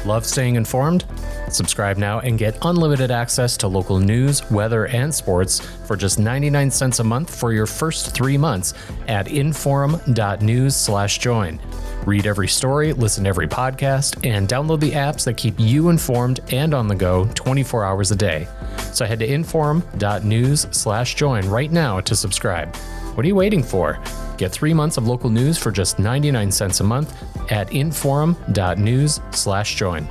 Love staying informed? Subscribe now and get unlimited access to local news, weather, and sports for just 99 cents a month for your first 3 months at inforum.news/join. Read every story, listen to every podcast, and download the apps that keep you informed and on the go 24 hours a day. So head to inforum.news/join right now to subscribe. What are you waiting for? Get 3 months of local news for just 99 cents a month at inforum.news/join.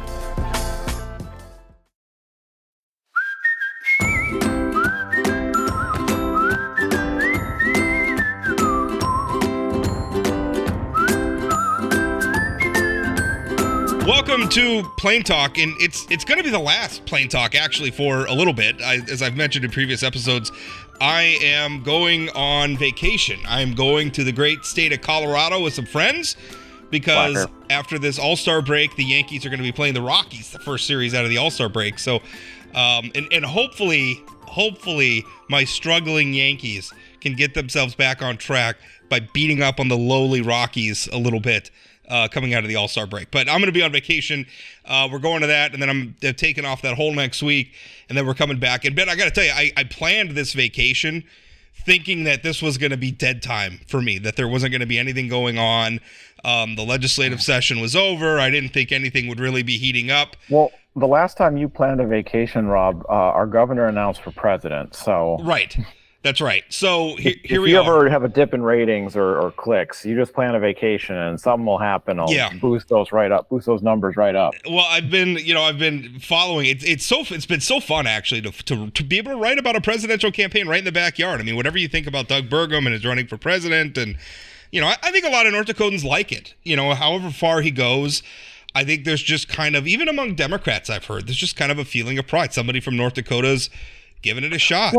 Welcome to Plain Talk, and it's going to be the last Plain Talk, actually, for a little bit. As I've mentioned in previous episodes, I am going on vacation. I'm going to the great state of Colorado with some friends, because after this All-Star break, the Yankees are going to be playing the Rockies, the first series out of the All-Star break. So, and hopefully, my struggling Yankees can get themselves back on track by beating up on the lowly Rockies a little bit. Coming out of the All-Star break. But I'm going to be on vacation. We're going to that, and then I'm taking off that whole next week, and then we're coming back. And Ben, I got to tell you, I planned this vacation thinking that this was going to be dead time for me, that there wasn't going to be anything going on. The legislative session was over. I didn't think anything would really be heating up. Well, the last time you planned a vacation, Rob, our governor announced for president. So Right. That's right. So here we are. If you ever have a dip in ratings or clicks, you just plan a vacation and something will happen. Boost those numbers right up. Well, I've been following it. It's been so fun actually to be able to write about a presidential campaign right in the backyard. I mean, whatever you think about Doug Burgum and his running for president, and I think a lot of North Dakotans like it. However far he goes, I think there's just kind of, even among Democrats, I've heard there's just kind of a feeling of pride. Somebody from North Dakota's giving it a shot.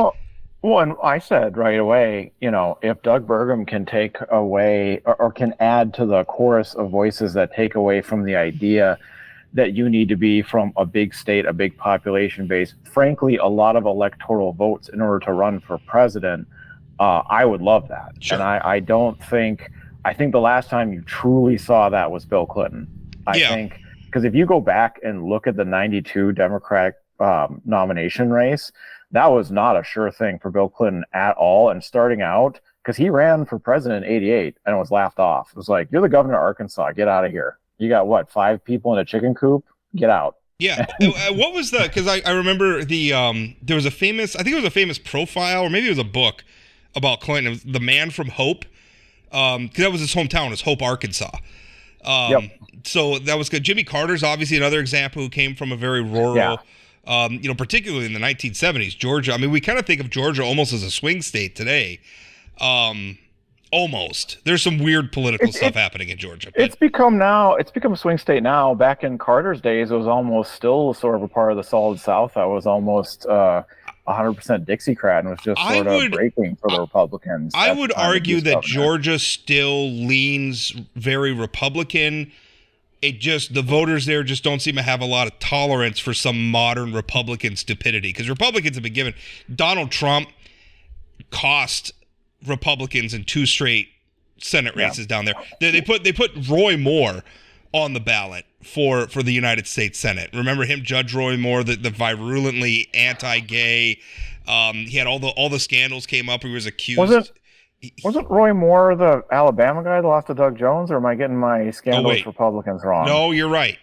Well, and I said right away, if Doug Burgum can take away or can add to the chorus of voices that take away from the idea that you need to be from a big state, a big population base, frankly, a lot of electoral votes in order to run for president, I would love that. Sure. And I think the last time you truly saw that was Bill Clinton. I think, because if you go back and look at the 92 Democratic nomination race, that was not a sure thing for Bill Clinton at all. And starting out, because he ran for president in 88 and was laughed off. It was like, you're the governor of Arkansas, get out of here. You got 5 people in a chicken coop? Get out. Yeah. What was because I remember there was a famous profile, or maybe it was a book about Clinton. It was The Man from Hope. Because that was his hometown, was Hope, Arkansas. So that was good. Jimmy Carter's obviously another example who came from a very rural, particularly in the 1970s, Georgia. I mean, we kind of think of Georgia almost as a swing state today. Almost. There's some weird political stuff happening in Georgia. But it's become a swing state now. Back in Carter's days, it was almost still sort of a part of the Solid South that was almost 100% Dixiecrat and was just sort of breaking for the Republicans. I would argue that Georgia still leans very Republican. The voters there just don't seem to have a lot of tolerance for some modern Republican stupidity, because Republicans have been given. Donald Trump cost Republicans in 2 straight Senate races down there. They put Roy Moore on the ballot for the United States Senate. Remember him, Judge Roy Moore, the virulently anti-gay. He had all the scandals came up. He was accused. Wasn't Roy Moore the Alabama guy that lost to Doug Jones, or am I getting my scandalous Republicans wrong? No, you're right.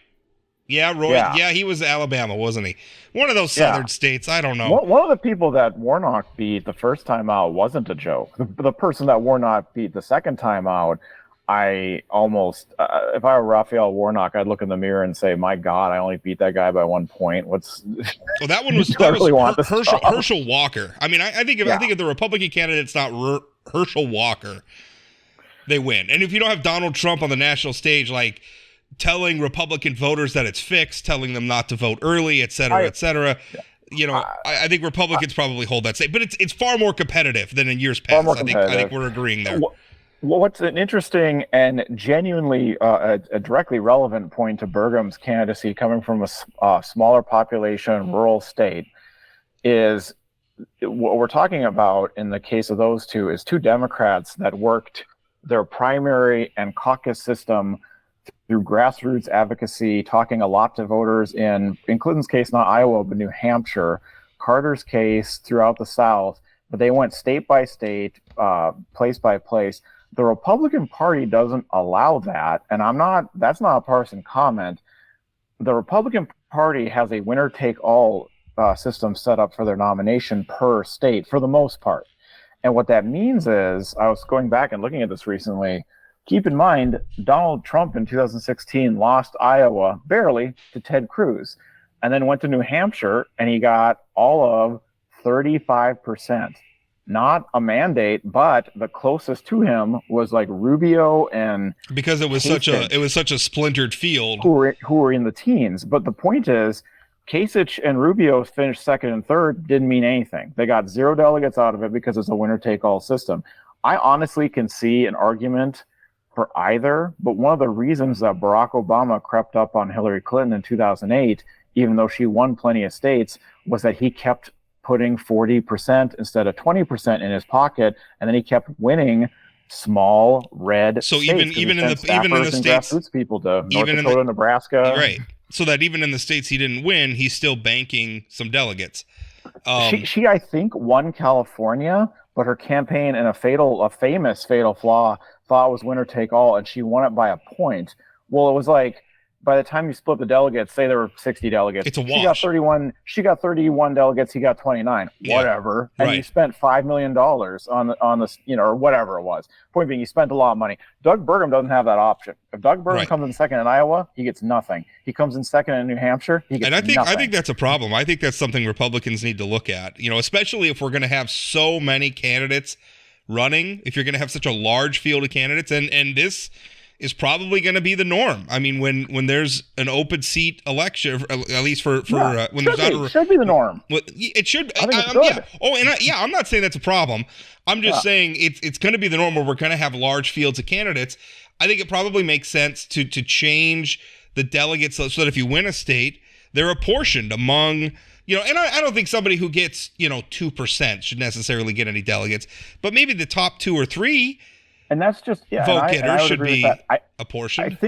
Yeah, Roy. Yeah, he was Alabama, wasn't he? One of those southern states. I don't know. One of the people that Warnock beat the first time out wasn't a joke. The person that Warnock beat the second time out, I almost, if I were Raphael Warnock, I'd look in the mirror and say, "My God, I only beat that guy by 1 point." Well, that one was Herschel Walker. I mean, I think if the Republican candidate's not Herschel Walker, they win. And if you don't have Donald Trump on the national stage, like telling Republican voters that it's fixed, telling them not to vote early, et cetera, I think Republicans probably hold that state. But it's far more competitive than in years past. I think we're agreeing there. Well, what's an interesting and genuinely a directly relevant point to Burgum's candidacy, coming from a smaller population, rural state, is what we're talking about in the case of those two is 2 Democrats that worked their primary and caucus system through grassroots advocacy, talking a lot to voters in Clinton's case, not Iowa, but New Hampshire, Carter's case throughout the South, but they went state by state, place by place. The Republican Party doesn't allow that, and that's not a partisan comment. The Republican Party has a winner-take-all system set up for their nomination per state, for the most part. And what that means is, I was going back and looking at this recently, keep in mind, Donald Trump in 2016 lost Iowa barely to Ted Cruz, and then went to New Hampshire, and he got all of 35%. Not a mandate, but the closest to him was like Rubio and because it was such a splintered field who were in the teens. But the point is, Kasich and Rubio finished second and third, didn't mean anything. They got 0 delegates out of it because it's a winner-take-all system. I honestly can see an argument for either, but one of the reasons that Barack Obama crept up on Hillary Clinton in 2008, even though she won plenty of states, was that he kept putting 40% instead of 20% in his pocket, and then he kept winning small red so states. even in the states, grassroots people to North Dakota, Nebraska, right? So that even in the states he didn't win, he's still banking some delegates. She I think won California, but her campaign in a famous fatal flaw thought it was winner take all, and she won it by a point. Well, it was like, by the time you split the delegates, say there were 60 delegates, it's a wash. She got 31 delegates. He got 29. Yeah, whatever. And you spent $5 million on this, or whatever it was. Point being, you spent a lot of money. Doug Burgum doesn't have that option. If Doug Burgum comes in second in Iowa, he gets nothing. He comes in second in New Hampshire, he gets nothing. I think that's a problem. I think that's something Republicans need to look at. Especially if we're going to have so many candidates running. If you're going to have such a large field of candidates, and this is probably going to be the norm. I mean, when there's an open seat election, at least for when there's not should be the norm. Well, it should. I think it's good. Yeah. Oh, and I'm not saying that's a problem. I'm just saying it's going to be the norm where we're going to have large fields of candidates. I think it probably makes sense to change the delegates so that if you win a state, they're apportioned among. And I don't think somebody who gets 2% should necessarily get any delegates, but maybe the top 2 or 3. And that's just vote getters should be apportioned.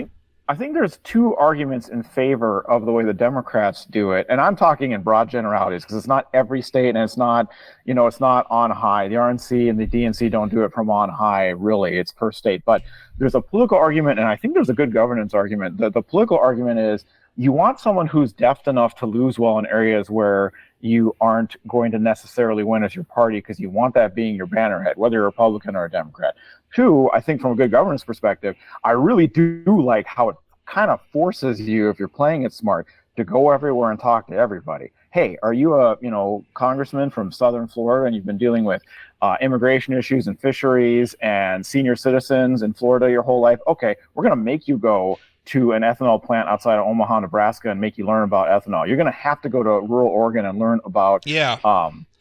I think there's 2 arguments in favor of the way the Democrats do it, and I'm talking in broad generalities because it's not every state and it's not it's not on high. The RNC and the DNC don't do it from on high, really. It's per state. But there's a political argument, and I think there's a good governance argument. The political argument is you want someone who's deft enough to lose well in areas where you aren't going to necessarily win as your party, because you want that being your bannerhead, whether you're a Republican or a Democrat. 2, I think from a good governance perspective, I really do like how it kind of forces you, if you're playing it smart, to go everywhere and talk to everybody. Hey, are you a congressman from Southern Florida and you've been dealing with immigration issues and fisheries and senior citizens in Florida your whole life? Okay, we're going to make you go to an ethanol plant outside of Omaha, Nebraska, and make you learn about ethanol. You're going to have to go to rural Oregon and learn about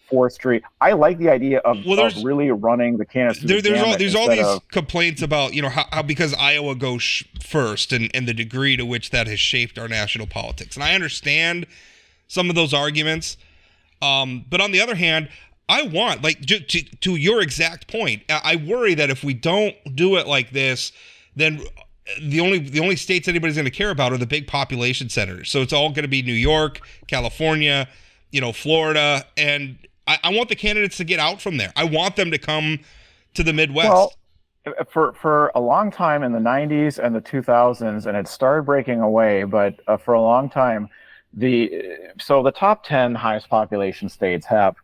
forestry. I like the idea of really running the candidates. There's all these complaints about how because Iowa goes first and the degree to which that has shaped our national politics, and I understand some of those arguments, but on the other hand, I want, to your exact point, I worry that if we don't do it like this, then the only states anybody's going to care about are the big population centers. So it's all going to be New York, California, Florida, and I want the candidates to get out from there. I want them to come to the Midwest. Well, for a long time in the 90s and the 2000s, and it started breaking away, but for a long time, the top 10 highest population states have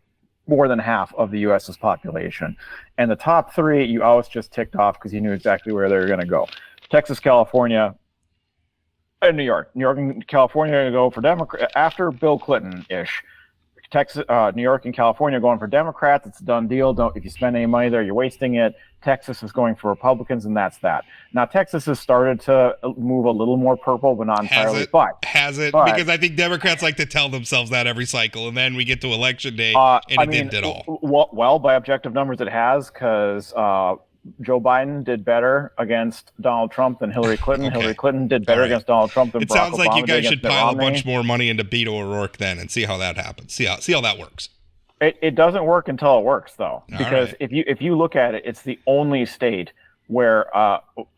more than half of the U.S.'s population. And the top 3, you always just ticked off because you knew exactly where they were going to go. Texas, California, and New York. New York and California are going to go for Democrat after Bill Clinton-ish. Texas, New York and California are going for Democrats. It's a done deal. If you spend any money there, you're wasting it. Texas is going for Republicans, and that's that. Now, Texas has started to move a little more purple, but not entirely. Has it? Because I think Democrats like to tell themselves that every cycle, and then we get to Election Day, and it didn't at all. Well, by objective numbers, it has, because Joe Biden did better against Donald Trump than Hillary Clinton. Okay. Hillary Clinton did better against Donald Trump than Barack Obama. It sounds like you guys should pile a bunch more money into Beto O'Rourke then and see how that happens. See how that works. It doesn't work until it works, though, because if you look at it, it's the only state where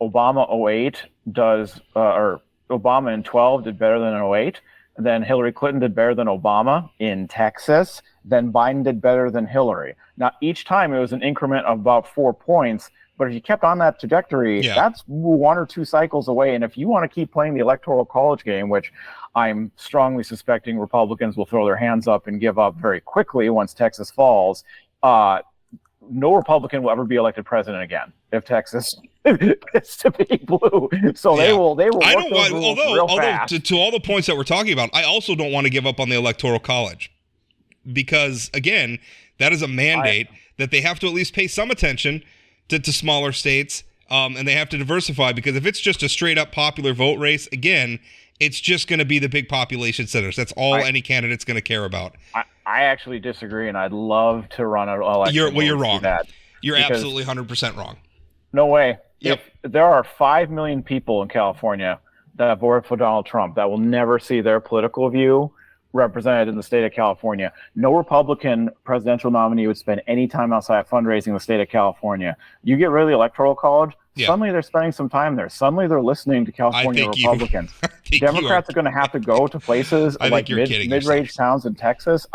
Obama 08 does, or Obama in 12 did better than in 08. Then Hillary Clinton did better than Obama in Texas. Then Biden did better than Hillary. Now, each time it was an increment of about 4 points. But if you kept on that trajectory, that's 1 or 2 cycles away. And if you want to keep playing the Electoral College game, which I'm strongly suspecting Republicans will throw their hands up and give up very quickly once Texas falls, no Republican will ever be elected president again if Texas is to be blue. So they will. I don't want. Although to all the points that we're talking about, I also don't want to give up on the Electoral College, because again, that is a mandate that they have to at least pay some attention to smaller states, and they have to diversify, because if it's just a straight up popular vote race, again, it's just going to be the big population centers. That's all any candidate's going to care about. I actually disagree, and I'd love to run an election. You're wrong. You're absolutely 100% wrong. No way. Yep. If there are 5 million people in California that voted for Donald Trump that will never see their political view represented in the state of California, no Republican presidential nominee would spend any time outside fundraising in the state of California. You get rid of the Electoral College, suddenly they're spending some time there. Suddenly they're listening to California Republicans. Democrats are going to have to go to places like mid-range towns in Texas.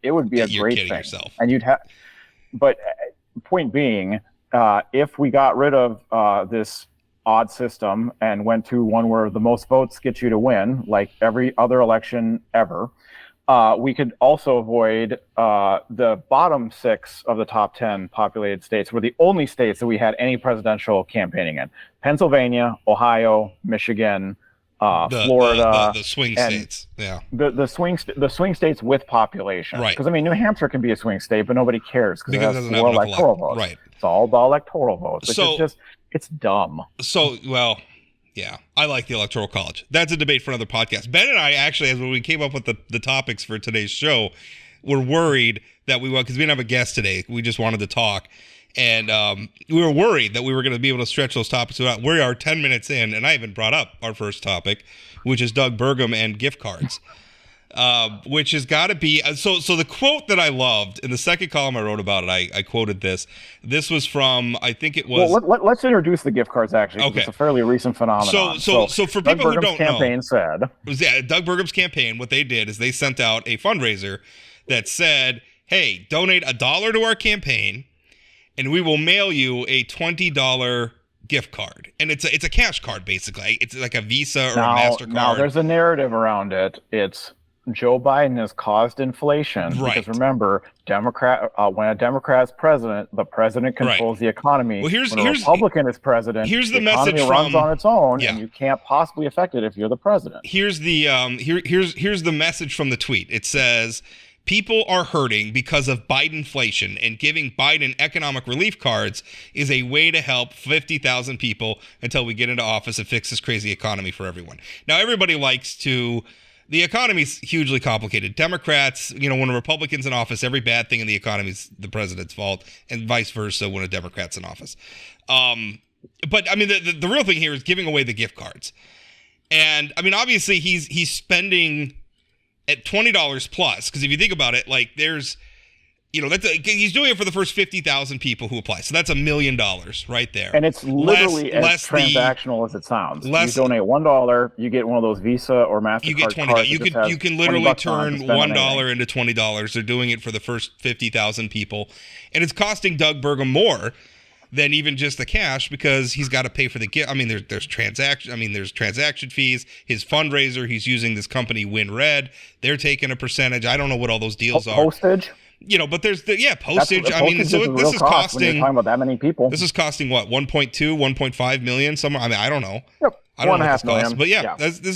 It would be a great thing. Yourself. And you'd have, but point being, if we got rid of this odd system and went to one where the most votes get you to win, like every other election ever, we could also avoid the bottom 6 of the top 10 populated states were the only states that we had any presidential campaigning in. Pennsylvania, Ohio, Michigan, Florida, the swing states. Yeah. The swing states with population. Right. Because, I mean, New Hampshire can be a swing state, but nobody cares because it has 4 electoral votes. Right. It's all about electoral votes. It's dumb. So, well, yeah, I like the Electoral College. That's a debate for another podcast. Ben and I actually, as when we came up with the topics for today's show, were worried that because we didn't have a guest today. We just wanted to talk. And we were worried that we were going to be able to stretch those topics out. We are 10 minutes in, and I haven't brought up our first topic, which is Doug Burgum and gift cards. Which has got to be so the quote that I loved in the second column I wrote about it, I quoted this. This was from, I think it was. Well, let's introduce the gift cards actually. Okay. It's a fairly recent phenomenon. So for Doug people Burgum's who don't campaign know, said, Doug Burgum's campaign, what they did is they sent out a fundraiser that said, "Hey, donate $1 to our campaign, and we will mail you a $20 gift card." And it's a cash card basically. It's like a Visa or a MasterCard. Now there's a narrative around it. It's Joe Biden has caused inflation. Right. Because remember, when a Democrat is president, the president controls the economy. Well, when a Republican is president, here's the economy message runs on its own, yeah. and you can't possibly affect it if you're the president. Here's the here's the message from the tweet. It says, "People are hurting because of Bidenflation, and giving Biden economic relief cards is a way to help 50,000 people until we get into office and fix this crazy economy for everyone." Now, everybody likes to. The economy's hugely complicated. Democrats, when a Republican's in office, every bad thing in the economy is the president's fault, and vice versa when a Democrat's in office. But I mean, the real thing here is giving away the gift cards, and I mean, obviously he's spending at $20 plus, because if you think about it, like there's, he's doing it for the first 50,000 people who apply, so that's $1 million right there. And it's literally as transactional as it sounds. You donate $1, you get one of those Visa or MasterCard. You get $20. You can literally turn $1 into $20. They're doing it for the first 50,000 people, and it's costing Doug Burgum more than even just the cash, because he's got to pay for the gift. I mean, there's transaction fees. His fundraiser, he's using this company WinRed. They're taking a percentage. I don't know what all those deals are. Postage. But there's postage. I mean, so this is costing. When you're talking about that many people. This is costing what, 1.2, 1.5 million somewhere. I mean, I don't know. Yep. I don't know what this costs, but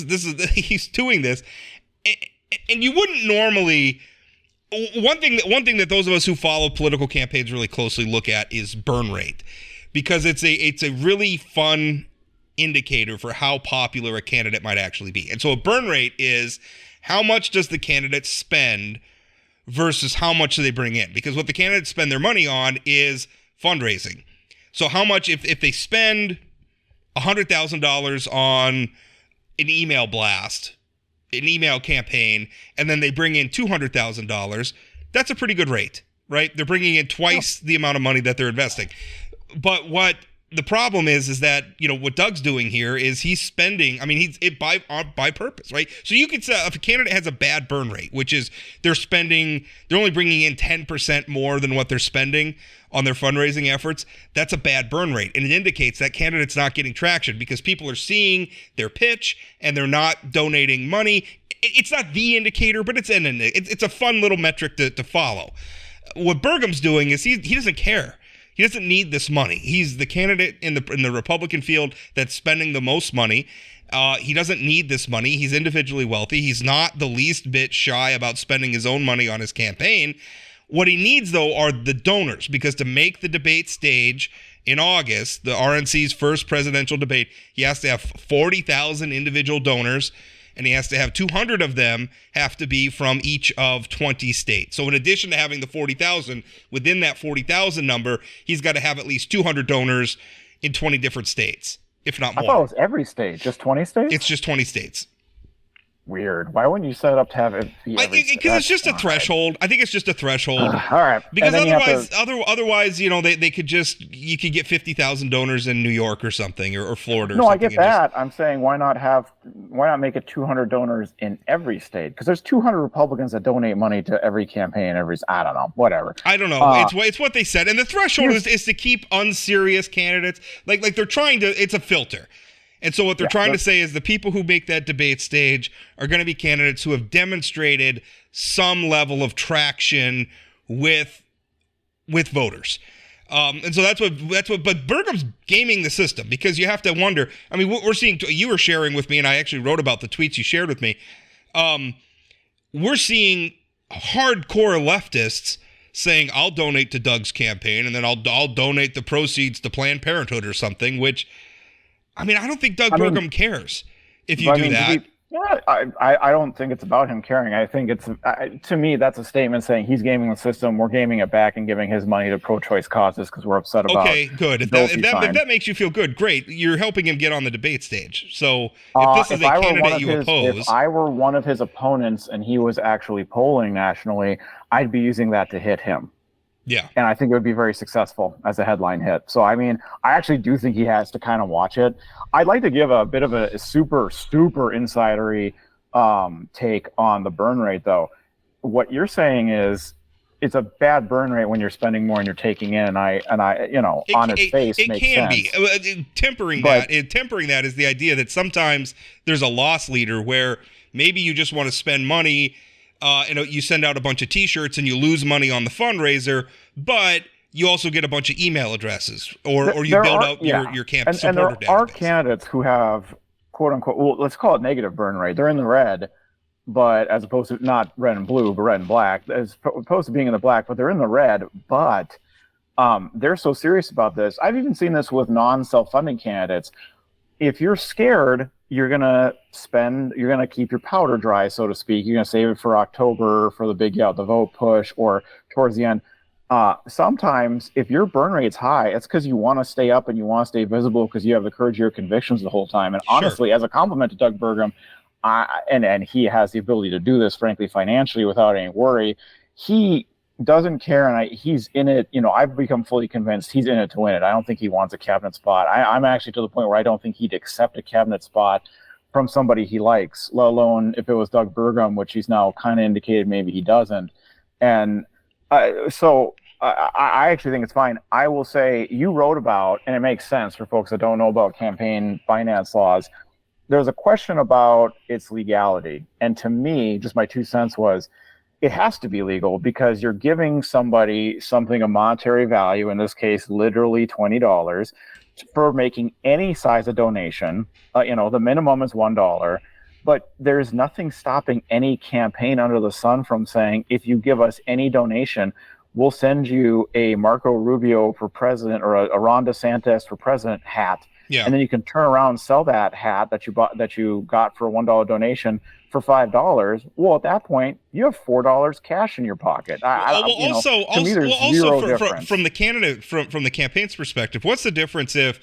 this is he's doing this, and you wouldn't normally. One thing that those of us who follow political campaigns really closely look at is burn rate, because it's a really fun indicator for how popular a candidate might actually be. And so a burn rate is how much does the candidate spend versus how much do they bring in? Because what the candidates spend their money on is fundraising. So how much, if they spend $100,000 on an email blast, an email campaign, and then they bring in $200,000, that's a pretty good rate, right? They're bringing in twice the amount of money that they're investing. But what the problem is that, what Doug's doing here is he's spending, he's it by purpose, right? So you could say if a candidate has a bad burn rate, which is they're only bringing in 10% more than what they're spending on their fundraising efforts, that's a bad burn rate. And it indicates that candidate's not getting traction because people are seeing their pitch and they're not donating money. It's not the indicator, but it's a fun little metric to follow. What Burgum's doing is he doesn't care. He doesn't need this money. He's the candidate in the Republican field that's spending the most money. He doesn't need this money. He's individually wealthy. He's not the least bit shy about spending his own money on his campaign. What he needs, though, are the donors, because to make the debate stage in August, the RNC's first presidential debate, he has to have 40,000 individual donors, and he has to have 200 of them have to be from each of 20 states. So in addition to having the 40,000, within that 40,000 number, he's got to have at least 200 donors in 20 different states, if not more. I thought it was every state, just 20 states? It's just 20 states. Weird. Why wouldn't you set it up to have it be every state? Because it's just a threshold. I think it's just a threshold. All right. Because otherwise, they could you could get 50,000 donors in New York or something, or Florida. No, I get that. I'm saying why not make it 200 donors in every state? Because there's 200 Republicans that donate money to every campaign, I don't know, whatever. I don't know. It's what they said, and the threshold is to keep unserious candidates. Like they're trying to. It's a filter. And so what they're trying to say is the people who make that debate stage are going to be candidates who have demonstrated some level of traction with voters. And so that's what, but Burgum's gaming the system, because you have to wonder, what we're seeing, you were sharing with me, and I actually wrote about the tweets you shared with me. We're seeing hardcore leftists saying, I'll donate to Doug's campaign, and then I'll donate the proceeds to Planned Parenthood or something, which, I don't think Doug Burgum cares if you do that. I don't think it's about him caring. I think it's, to me, that's a statement saying he's gaming the system. We're gaming it back and giving his money to pro-choice causes because we're upset about it. Okay, good. If that makes you feel good, great. You're helping him get on the debate stage. So if this is a candidate you oppose. If I were one of his opponents and he was actually polling nationally, I'd be using that to hit him. Yeah. And I think it would be very successful as a headline hit. So, I actually do think he has to kind of watch it. I'd like to give a bit of a super, super insidery take on the burn rate, though. What you're saying is it's a bad burn rate when you're spending more and you're taking in. And I on its face, it makes sense. It can be. Tempering that is the idea that sometimes there's a loss leader where maybe you just want to spend money. You send out a bunch of T-shirts and you lose money on the fundraiser, but you also get a bunch of email addresses, or you build out your camp supporter database. And there are candidates who have, quote unquote, well, let's call it negative burn rate. They're in the red, but as opposed to not red and blue, but red and black, as opposed to being in the black, but they're in the red, but they're so serious about this. I've even seen this with non-self-funding candidates. If you're scared, you're going to keep your powder dry, so to speak. You're going to save it for October for the big the vote push, or towards the end. Sometimes if your burn rate's high, it's because you want to stay up and you want to stay visible because you have the courage of your convictions the whole time. And honestly, as a compliment to Doug Burgum, and he has the ability to do this, frankly, financially without any worry, he doesn't care, and he's in it. I've become fully convinced he's in it to win it. I don't think he wants a cabinet spot. I'm actually to the point where I don't think he'd accept a cabinet spot from somebody he likes, let alone if it was Doug Burgum, which he's now kind of indicated maybe he doesn't. And so I actually think it's fine. I will say you wrote about, and it makes sense for folks that don't know about campaign finance laws, there's a question about its legality. And to me, just my 2 cents was, it has to be legal because you're giving somebody something of monetary value, in this case, literally $20, for making any size of donation. The minimum is $1, but there's nothing stopping any campaign under the sun from saying, if you give us any donation, we'll send you a Marco Rubio for president or a Ron DeSantis for president hat. Yeah. And then you can turn around and sell that hat that you got for a $1 donation for $5. Well, at that point, you have $4 cash in your pocket. Also, from the candidate, from the campaign's perspective, what's the difference if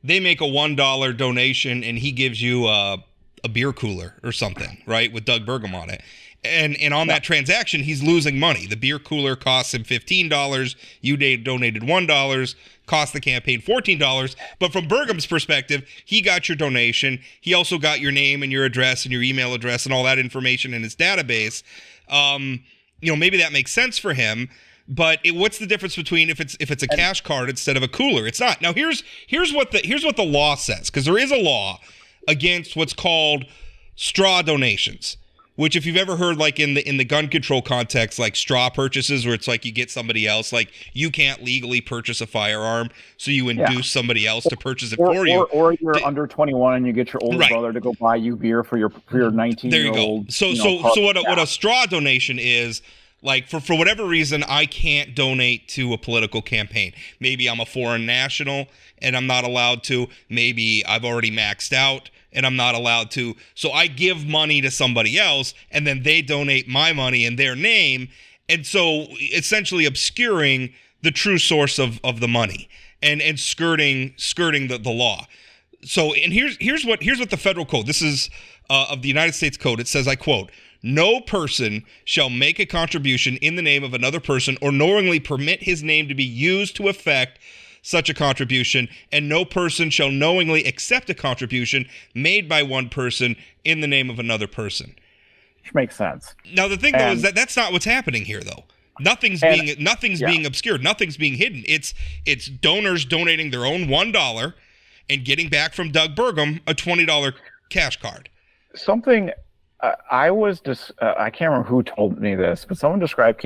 they make a $1 donation and he gives you a beer cooler or something, right, with Doug Burgum on it? And on that transaction, he's losing money. The beer cooler costs him $15. You donated $1, cost the campaign $14. But from Burgum's perspective, he got your donation. He also got your name and your address and your email address and all that information in his database. Maybe that makes sense for him. But what's the difference between if it's a cash card instead of a cooler? It's not. Now here's what the law says, because there is a law against what's called straw donations, which if you've ever heard, like in the gun control context, like straw purchases, where it's like you get somebody else, like you can't legally purchase a firearm, so you induce somebody else to purchase it for you. Or you're under 21 and you get your older brother to go buy you beer for your 19-year-old. There you go. So what a straw donation is, like for whatever reason, I can't donate to a political campaign. Maybe I'm a foreign national and I'm not allowed to. Maybe I've already maxed out and I'm not allowed to. So I give money to somebody else and then they donate my money in their name. And so essentially obscuring the true source of the money and skirting the law. So, and here's what the federal code, this is of the United States Code. It says, I quote, "No person shall make a contribution in the name of another person or knowingly permit his name to be used to effect such a contribution, and no person shall knowingly accept a contribution made by one person in the name of another person." Which makes sense. Now the thing though is that's not what's happening here though. Nothing's being obscured. Nothing's being hidden. It's donors donating their own $1 and getting back from Doug Burgum a $20 cash card. Something I can't remember who told me this, but someone described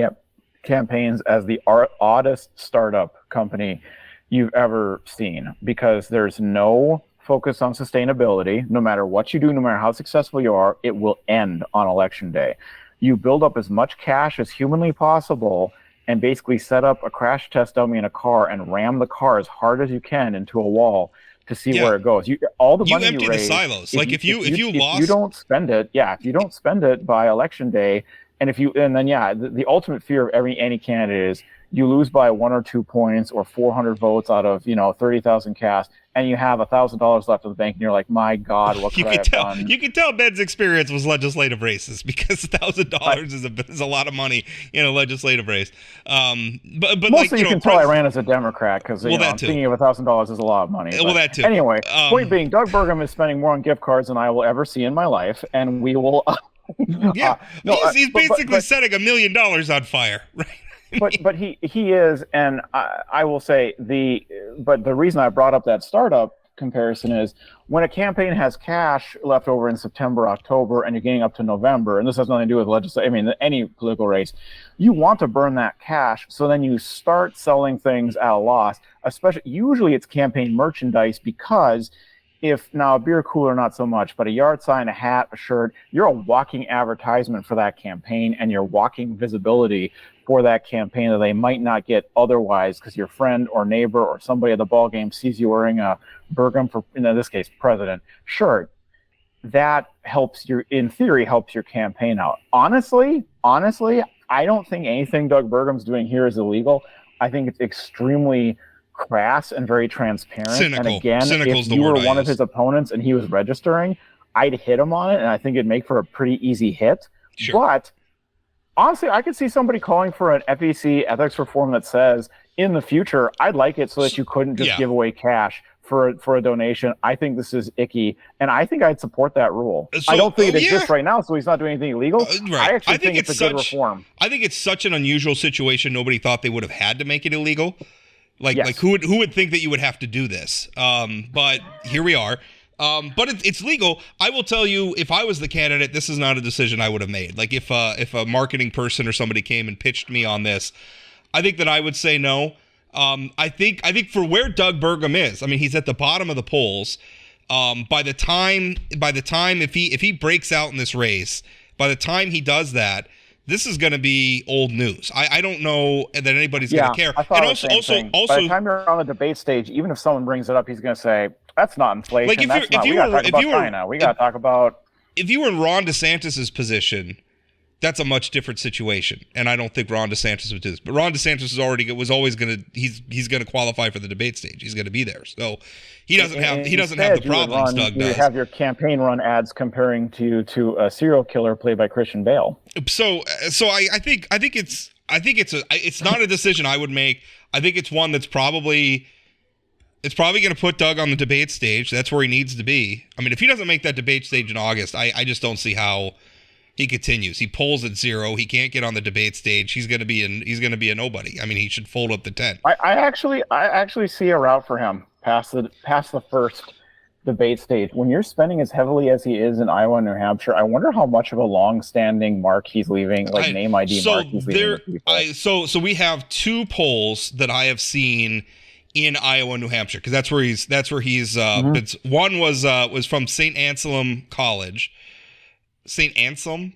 campaigns as the oddest startup company you've ever seen, because there's no focus on sustainability. No matter what you do, no matter how successful you are, it will end on election day. You build up as much cash as humanly possible and basically set up a crash test dummy in a car and ram the car as hard as you can into a wall to see where it goes. All the money you empty raise, the silos. If you don't spend it, if you don't spend it by election day, the ultimate fear of any candidate is you lose by 1 or 2 points or 400 votes out of 30,000 cast, and you have $1,000 left in the bank, and you're like, my God, what could I have done? You can tell Ben's experience was legislative races, because $1,000 is a lot of money in a legislative race. But mostly you can tell I ran as a Democrat, because I'm thinking of $1,000 is a lot of money. Well, that too. Anyway, point being, Doug Burgum is spending more on gift cards than I will ever see in my life, and we will. He's basically setting $1 million on fire, right? but he is, and I will say the reason I brought up that startup comparison is when a campaign has cash left over in September, October, and you're getting up to November, and this has nothing to do with legislation, any political race, you want to burn that cash, so then you start selling things at a loss, usually it's campaign merchandise, because if now a beer cooler, not so much, but a yard sign, a hat, a shirt, you're a walking advertisement for that campaign, and you're walking visibility for that campaign that they might not get otherwise, because your friend or neighbor or somebody at the ball game sees you wearing a Burgum, for in this case president, shirt. That in theory helps your campaign out. Honestly, I don't think anything Doug Burgum's doing here is illegal. I think it's extremely crass and very transparent. Cynical. And again, if you were one of his opponents and he was registering, I'd hit him on it, and I think it'd make for a pretty easy hit. Sure. But honestly, I could see somebody calling for an FEC ethics reform that says, in the future, I'd like it so that you couldn't just give away cash for a donation. I think this is icky, and I think I'd support that rule. I don't think it exists right now, so he's not doing anything illegal. Right. I actually think it's a good reform. I think it's such an unusual situation. Nobody thought they would have had to make it illegal. Like who would think that you would have to do this? But here we are. But it's legal. I will tell you, if I was the candidate, this is not a decision I would have made. Like if a marketing person or somebody came and pitched me on this, I think that I would say no. I think for where Doug Burgum is, I mean, he's at the bottom of the polls. By the time if he breaks out in this race, by the time he does that, this is going to be old news. I don't know that anybody's going to care. I thought also, by the time you're on the debate stage, even if someone brings it up, he's going to say, "That's not inflation. Like we got to talk about China. We got to talk about." If you were in Ron DeSantis's position, that's a much different situation. And I don't think Ron DeSantis would do this. But Ron DeSantis was always going to he's going to qualify for the debate stage. He's going to be there. So he doesn't have the problems Doug does. You have your campaign run ads comparing to a serial killer played by Christian Bale. So I think it's not a decision I would make. I think it's one that's probably going to put Doug on the debate stage. That's where he needs to be. I mean, if he doesn't make that debate stage in August, I just don't see how he continues. He polls at 0. He can't get on the debate stage. He's going to be a nobody. I mean, he should fold up the tent. I actually see a route for him past the first debate stage. When you're spending as heavily as he is in Iowa and New Hampshire, I wonder how much of a long-standing mark he's leaving, name ID mark he's leaving. So we have 2 polls that I have seen in Iowa and New Hampshire, because that's where he's one was from St. Anselm College. St. Anselm?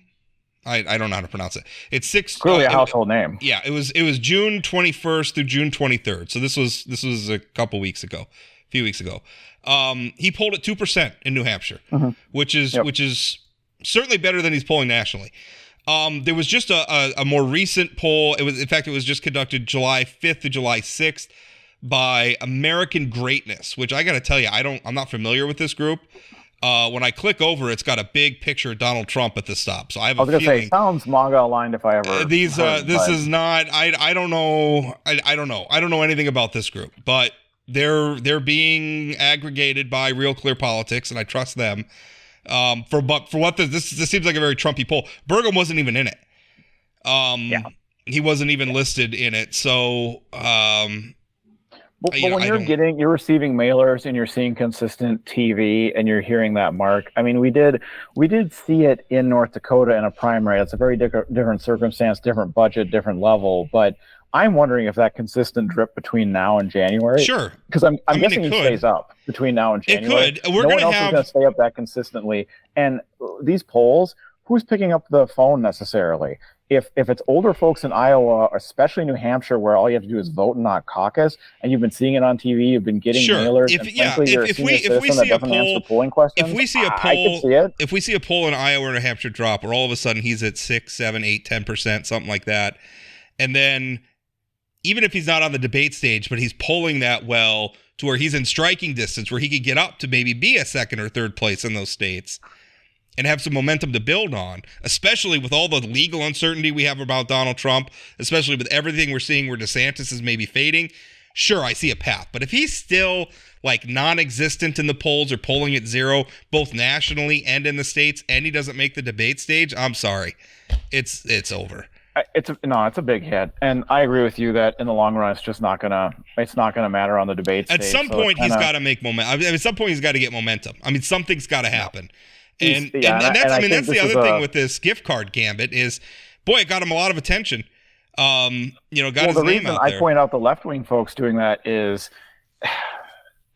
I don't know how to pronounce it. It's 6. Clearly a household name. Yeah, it was June 21st through June 23rd. So this was a few weeks ago. He polled at 2% in New Hampshire, which is certainly better than he's polling nationally. There was just a more recent poll. It was just conducted July 5th to July 6th by American Greatness, which I got to tell you, I'm not familiar with this group. When I click over, it's got a big picture of Donald Trump at the top. So I have a feeling. Say, sounds MAGA aligned if I ever. This is not. I don't know. I don't know. I don't know anything about this group, but they're being aggregated by Real Clear Politics, and I trust them. For what this seems like a very Trumpy poll. Burgum wasn't even in it. He wasn't even listed in it. So. But when you're receiving mailers and you're seeing consistent TV and you're hearing that mark, I mean, we did see it in North Dakota in a primary. It's a very different circumstance, different budget, different level. But I'm wondering if that consistent drip between now and January. Sure. Because I'm guessing he stays up between now and January. It could. No one else is going to stay up that consistently. And these polls, who's picking up the phone necessarily? If it's older folks in Iowa, especially New Hampshire, where all you have to do is vote and not caucus, and you've been seeing it on TV, you've been getting mailers, if we see a poll in Iowa or New Hampshire drop, where all of a sudden he's at 6, 7, 8, 10%, something like that, and then even if he's not on the debate stage, but he's polling that well to where he's in striking distance, where he could get up to maybe be a second or third place in those states and have some momentum to build on, especially with all the legal uncertainty we have about Donald Trump, especially with everything we're seeing where DeSantis is maybe fading. Sure, I see a path. But if he's still non-existent in the polls or polling at 0, both nationally and in the states, and he doesn't make the debate stage, I'm sorry. It's over. It's a big hit, and I agree with you that in the long run, it's not gonna matter on the debate stage. At some point, he's got to make momentum. At some point, he's got to get momentum. I mean, something's got to happen. And that's the other thing with this gift card gambit is, boy, it got him a lot of attention. Got his name out there. The reason I point out the left-wing folks doing that is,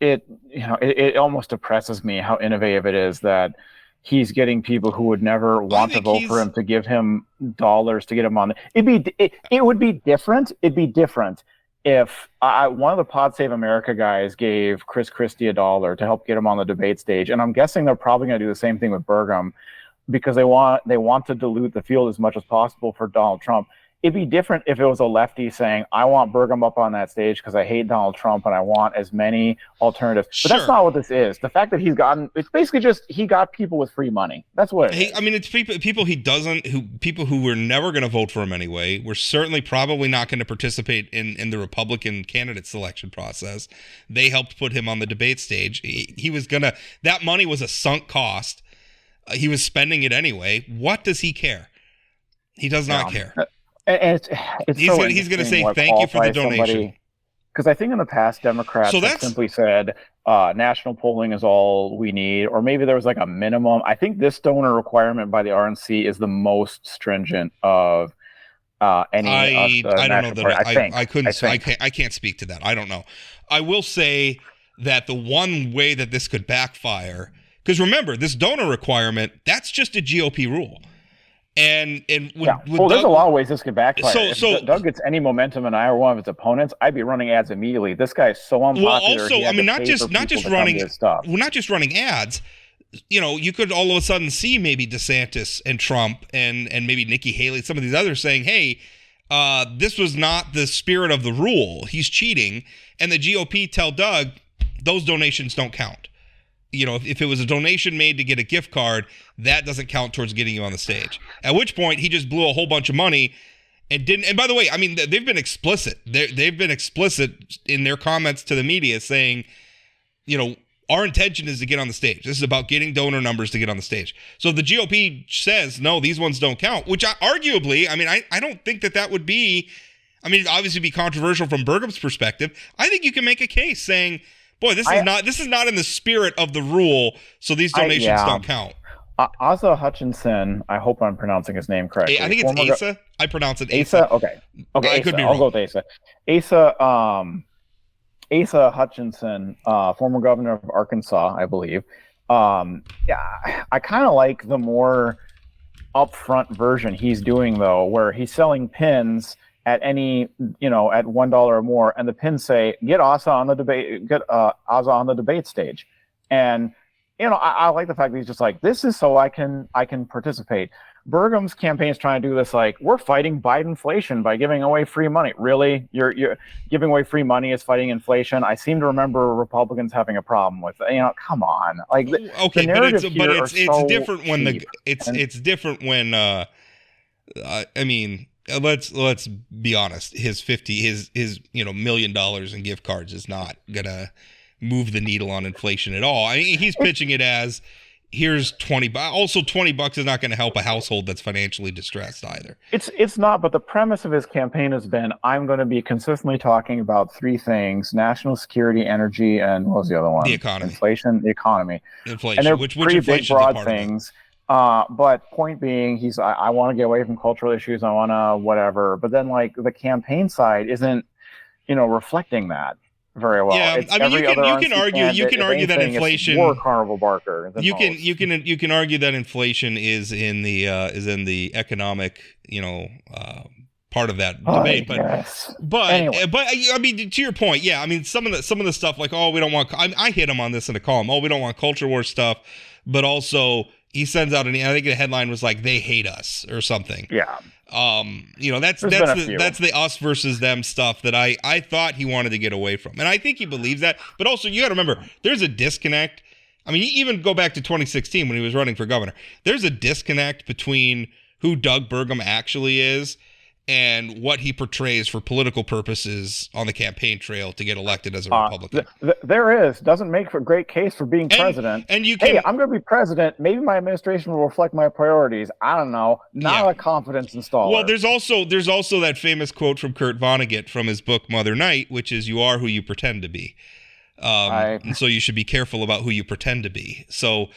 it almost depresses me how innovative it is that he's getting people who would never want to vote for him to give him dollars to get him on. It would be different. It'd be different if one of the Pod Save America guys gave Chris Christie $1 to help get him on the debate stage, and I'm guessing they're probably going to do the same thing with Burgum because they want to dilute the field as much as possible for Donald Trump. It'd be different if it was a lefty saying, I want Burgum up on that stage because I hate Donald Trump and I want as many alternatives. But that's not what this is. The fact that it's basically just he got people with free money. That's what it is. I mean, it's people who were never going to vote for him anyway. We're certainly probably not going to participate in the Republican candidate selection process. They helped put him on the debate stage. That money was a sunk cost. He was spending it anyway. What does he care? He does not care. And he's going to say thank you for the donation. Because I think in the past, Democrats have simply said national polling is all we need, or maybe there was a minimum. I think this donor requirement by the RNC is the most stringent of any. I don't know that. I can't speak to that. I don't know. I will say that the one way that this could backfire, because remember, this donor requirement, that's just a GOP rule. There's a lot of ways this could backfire. If Doug gets any momentum in Iowa, one of his opponents, I'd be running ads immediately. This guy is so unpopular. Well, also, I mean, not just running ads. you could all of a sudden see maybe DeSantis and Trump and maybe Nikki Haley, some of these others saying, hey, this was not the spirit of the rule. He's cheating. And the GOP tell Doug, those donations don't count. If it was a donation made to get a gift card, that doesn't count towards getting you on the stage. At which point, he just blew a whole bunch of money and didn't. And by the way, I mean, they've been explicit. They've been explicit in their comments to the media saying, our intention is to get on the stage. This is about getting donor numbers to get on the stage. So if the GOP says, no, these ones don't count, which arguably, I don't think that would be, it'd obviously be controversial from Burgum's perspective. I think you can make a case saying, boy, this is not in the spirit of the rule, so these donations don't count. Asa Hutchinson, I hope I'm pronouncing his name correctly. I think it's Asa. I pronounce it Asa. Okay. I Asa. could be I'll wrong. go with Asa. Asa Hutchinson, former governor of Arkansas, I believe. I kind of like the more upfront version he's doing, though, where he's selling pins at any, at $1 or more, and the pins say, get Asa on the debate stage. And I like the fact that he's just like, this is so I can participate. Burgum's campaign is trying to do this, like, we're fighting Bidenflation by giving away free money. Really? You're giving away free money is fighting inflation? I seem to remember Republicans having a problem with it. Come on. Like, okay, it's different when it's different when let's be honest. His $1 million in gift cards is not gonna move the needle on inflation at all. He's pitching it as, here's $20. Also, $20 is not going to help a household that's financially distressed either. It's not, but the premise of his campaign has been, I'm going to be consistently talking about three things: national security, energy, and what was the other one? The economy. Inflation, the economy. Inflation, and they're which pretty big, broad things. But point being, I want to get away from cultural issues. I want to whatever. But then, like, the campaign side isn't, reflecting that very well. Yeah, you can argue that inflation, more Carnival Barker. You can argue that inflation is in the economic part of that debate. But anyway. To your point, yeah. Some of the stuff, like, we don't want. I hit him on this in a column. We don't want culture war stuff, but also he sends out I think the headline was like, they hate us or something. Yeah. That's the us versus them stuff that I thought he wanted to get away from. And I think he believes that. But also, you got to remember, there's a disconnect. Even go back to 2016 when he was running for governor. There's a disconnect between who Doug Burgum actually is and what he portrays for political purposes on the campaign trail to get elected as a Republican. There is. Doesn't make for a great case for being president. And you can, hey, I'm going to be president. Maybe my administration will reflect my priorities. I don't know. Not a confidence installer. Well, there's also that famous quote from Kurt Vonnegut from his book Mother Night, which is, you are who you pretend to be. And so you should be careful about who you pretend to be. So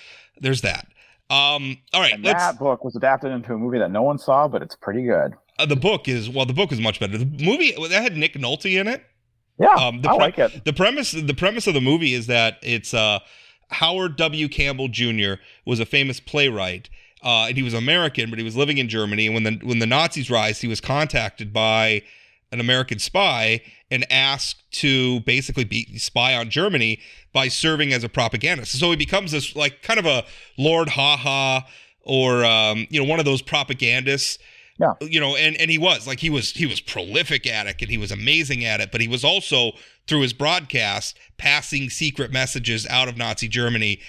there's that. All right. That book was adapted into a movie that no one saw, but it's pretty good. The book is much better. The movie that had Nick Nolte in it. Yeah, I like it. The premise of the movie is that it's Howard W. Campbell Jr. was a famous playwright, and he was American, but he was living in Germany. And when the Nazis rise, he was contacted by an American spy and asked to basically spy on Germany by serving as a propagandist. So he becomes this, like, kind of a Lord Ha-Ha or one of those propagandists. Yeah. And he was prolific at it, and he was amazing at it, but he was also, through his broadcast, passing secret messages out of Nazi Germany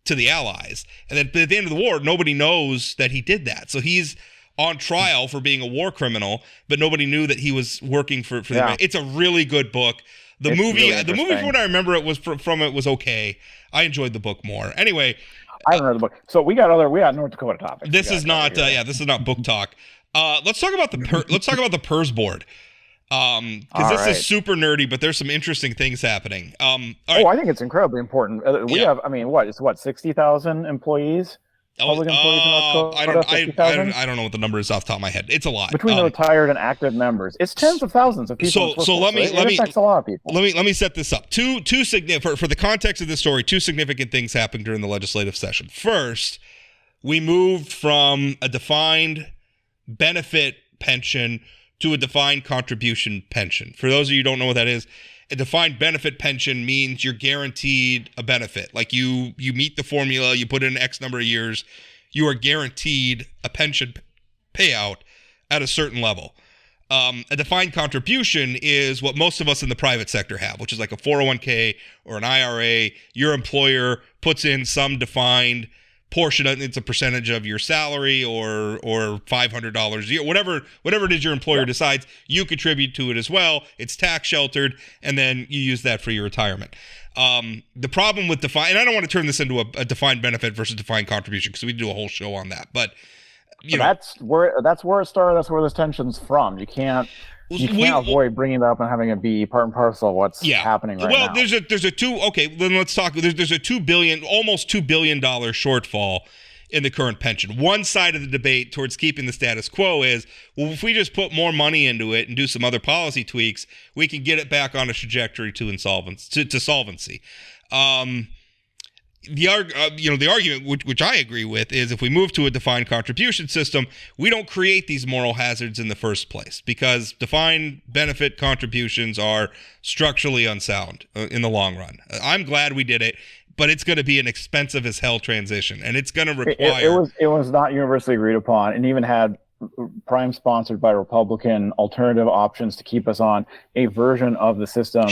to the Allies. And then at the end of the war, nobody knows that he did that. So he's on trial for being a war criminal, but nobody knew that he was working for the. It's a really good book. The movie, from what I remember, it was was okay. I enjoyed the book more. Anyway, I haven't read the book, so we got North Dakota topics. This is not book talk. Let's talk about the PERS board, because this is super nerdy, but there's some interesting things happening. All right. I think it's incredibly important. We have, it's 60,000 employees. Public employees in North Dakota. I don't know what the number is off the top of my head. It's a lot between the retired and active members. It's tens of thousands of people. So let me affects a lot of people. Let me set this up. Two significant for the context of this story. Two significant things happened during the legislative session. First, we moved from a defined benefit pension to a defined contribution pension. For those of you who don't know what that is, A defined benefit pension means you're guaranteed a benefit. Like you meet the formula, you put in X number of years, you are guaranteed a pension payout at a certain level. A defined contribution is what most of us in the private sector have, which is like a 401k or an IRA. Your employer puts in some defined portion of it's a percentage of your salary or $500 a year, whatever it is your employer decides, you contribute to it as well. It's tax sheltered, and then you use that for your retirement. The problem with defined, and I don't want to turn this into a defined benefit versus defined contribution because we do a whole show on that, but that's where it started. That's where this tension's from. You can't avoid bringing it up and having it be part and parcel of what's happening right now. Well, there's a two. Okay, then let's talk. There's a almost $2 billion shortfall in the current pension. One side of the debate towards keeping the status quo is, well, if we just put more money into it and do some other policy tweaks, we can get it back on a trajectory to solvency. The argument, which I agree with, is if we move to a defined contribution system, we don't create these moral hazards in the first place because defined benefit contributions are structurally unsound in the long run. I'm glad we did it, but it's going to be an expensive as hell transition, and it's going to require. It was not universally agreed upon, and even had prime sponsored by Republican alternative options to keep us on a version of the system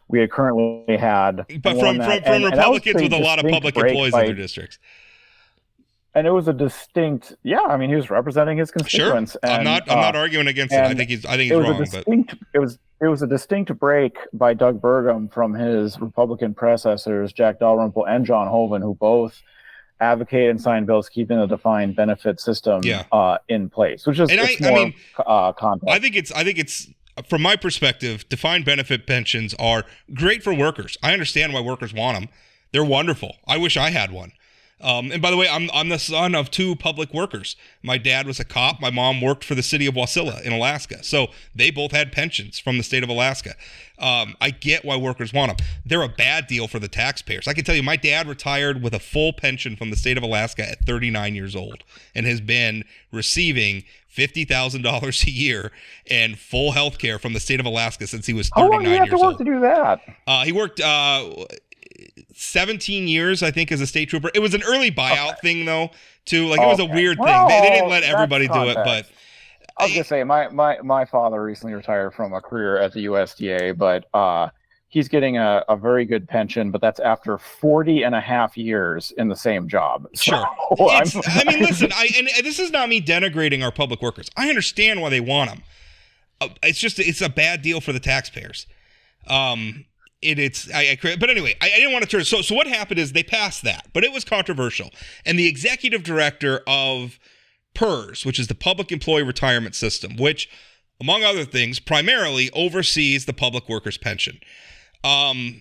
we had currently had. But from Republicans with a lot of public employees in their districts. And it was a distinct, he was representing his constituents. Sure. And, I'm not arguing against it. I think he's wrong. It was a distinct break by Doug Burgum from his Republican predecessors, Jack Dalrymple and John Hoeven, who both advocate and sign bills keeping the defined benefit system in place, which is context. I think it's from my perspective, defined benefit pensions are great for workers. I understand why workers want them. They're wonderful. I wish I had one. And by the way, I'm the son of two public workers. My dad was a cop. My mom worked for the city of Wasilla in Alaska. So they both had pensions from the state of Alaska. I get why workers want them. They're a bad deal for the taxpayers. I can tell you, my dad retired with a full pension from the state of Alaska at 39 years old and has been receiving $50,000 a year and full health care from the state of Alaska since he was 39 years old. How long do you have to work to do that? He worked 17 years, I think, as a state trooper. It was an early buyout thing, though, too. Like, it was a weird thing. They didn't let everybody do it, but... I was going to say, my father recently retired from a career at the USDA, but he's getting a very good pension, but that's after 40 and a half years in the same job. Sure. So, listen, and this is not me denigrating our public workers. I understand why they want them. It's a bad deal for the taxpayers. But anyway, I didn't want to turn. So what happened is they passed that, but it was controversial. And the executive director of PERS, which is the Public Employee Retirement System, which, among other things, primarily oversees the public workers' pension. That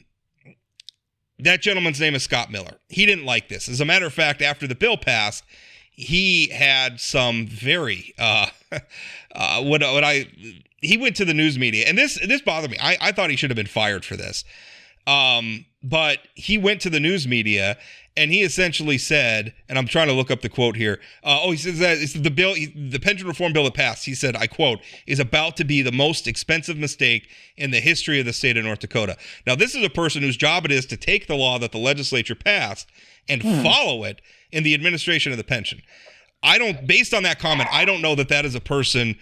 gentleman's name is Scott Miller. He didn't like this. As a matter of fact, after the bill passed, he had some very he went to the news media, and this bothered me. I thought he should have been fired for this. But he went to the news media and he essentially said, and I'm trying to look up the quote here. He says that it's the pension reform bill that passed. He said, I quote, is about to be the most expensive mistake in the history of the state of North Dakota. Now, this is a person whose job it is to take the law that the legislature passed and follow it in the administration of the pension. Based on that comment, I don't know that is a person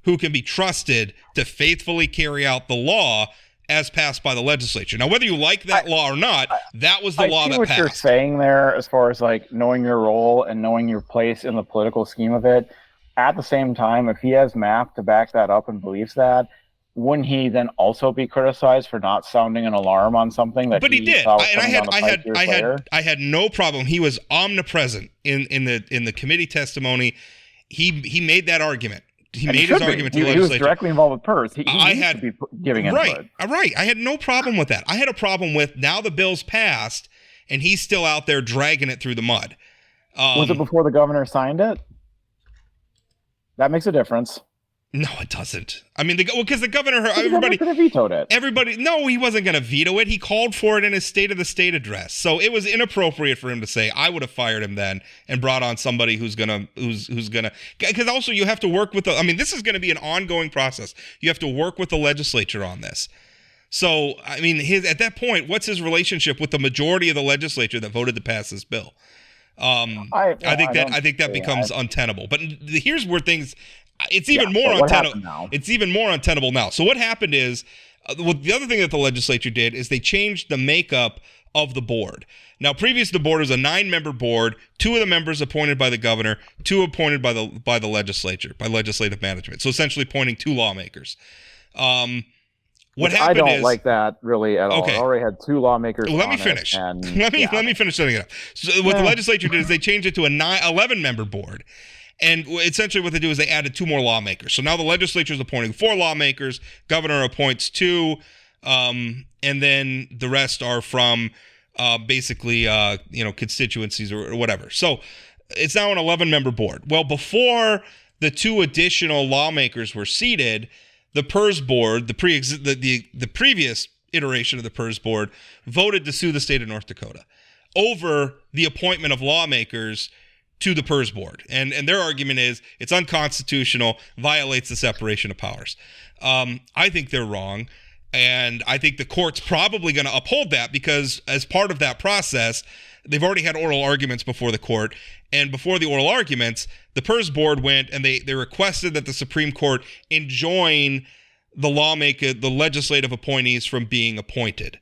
who can be trusted to faithfully carry out the law as passed by the legislature. Now, whether you like that law or not, that was the law that passed. I see what you're saying there as far as like knowing your role and knowing your place in the political scheme of it. At the same time, if he has math to back that up and believes that, wouldn't he then also be criticized for not sounding an alarm on something that? But he did, and I had no problem. He was omnipresent in the committee testimony. He made that argument. He made his argument to the legislature. He was directly involved with PERS. He had to be giving input. Right. I had no problem with that. I had a problem with now the bill's passed and he's still out there dragging it through the mud. Was it before the governor signed it? That makes a difference. No, it doesn't. I mean, because the governor, everybody could have vetoed it. No, he wasn't going to veto it. He called for it in his State of the State address. So it was inappropriate for him to say. I would have fired him then and brought on somebody who's gonna. Because also you have to work with this is going to be an ongoing process. You have to work with the legislature on this. So, I mean, at that point, what's his relationship with the majority of the legislature that voted to pass this bill? I think that becomes untenable. But here's where things, it's even more untenable. It's even more untenable now. So what happened is, the other thing that the legislature did is they changed the makeup of the board. Now, previous to the board was a 9-member board, 2 of the members appointed by the governor, 2 appointed by the legislature, by legislative management. So essentially appointing 2 lawmakers. I don't like that really at all. Okay. I already had 2 lawmakers. Well, let me finish. Let me finish setting it up. So what the legislature did is they changed it to a 11-member board. And essentially what they do is they added 2 more lawmakers. So now the legislature is appointing 4 lawmakers. Governor appoints 2. And then the rest are from basically, constituencies or whatever. So it's now an 11-member board. Well, before the 2 additional lawmakers were seated, the PERS board, the previous iteration of the PERS board, voted to sue the state of North Dakota over the appointment of lawmakers to the PERS board. And their argument is it's unconstitutional, violates the separation of powers. I think they're wrong. And I think the court's probably going to uphold that because as part of that process, they've already had oral arguments before the court. And before the oral arguments, the PERS board went and they requested that the Supreme Court enjoin the legislative appointees from being appointed.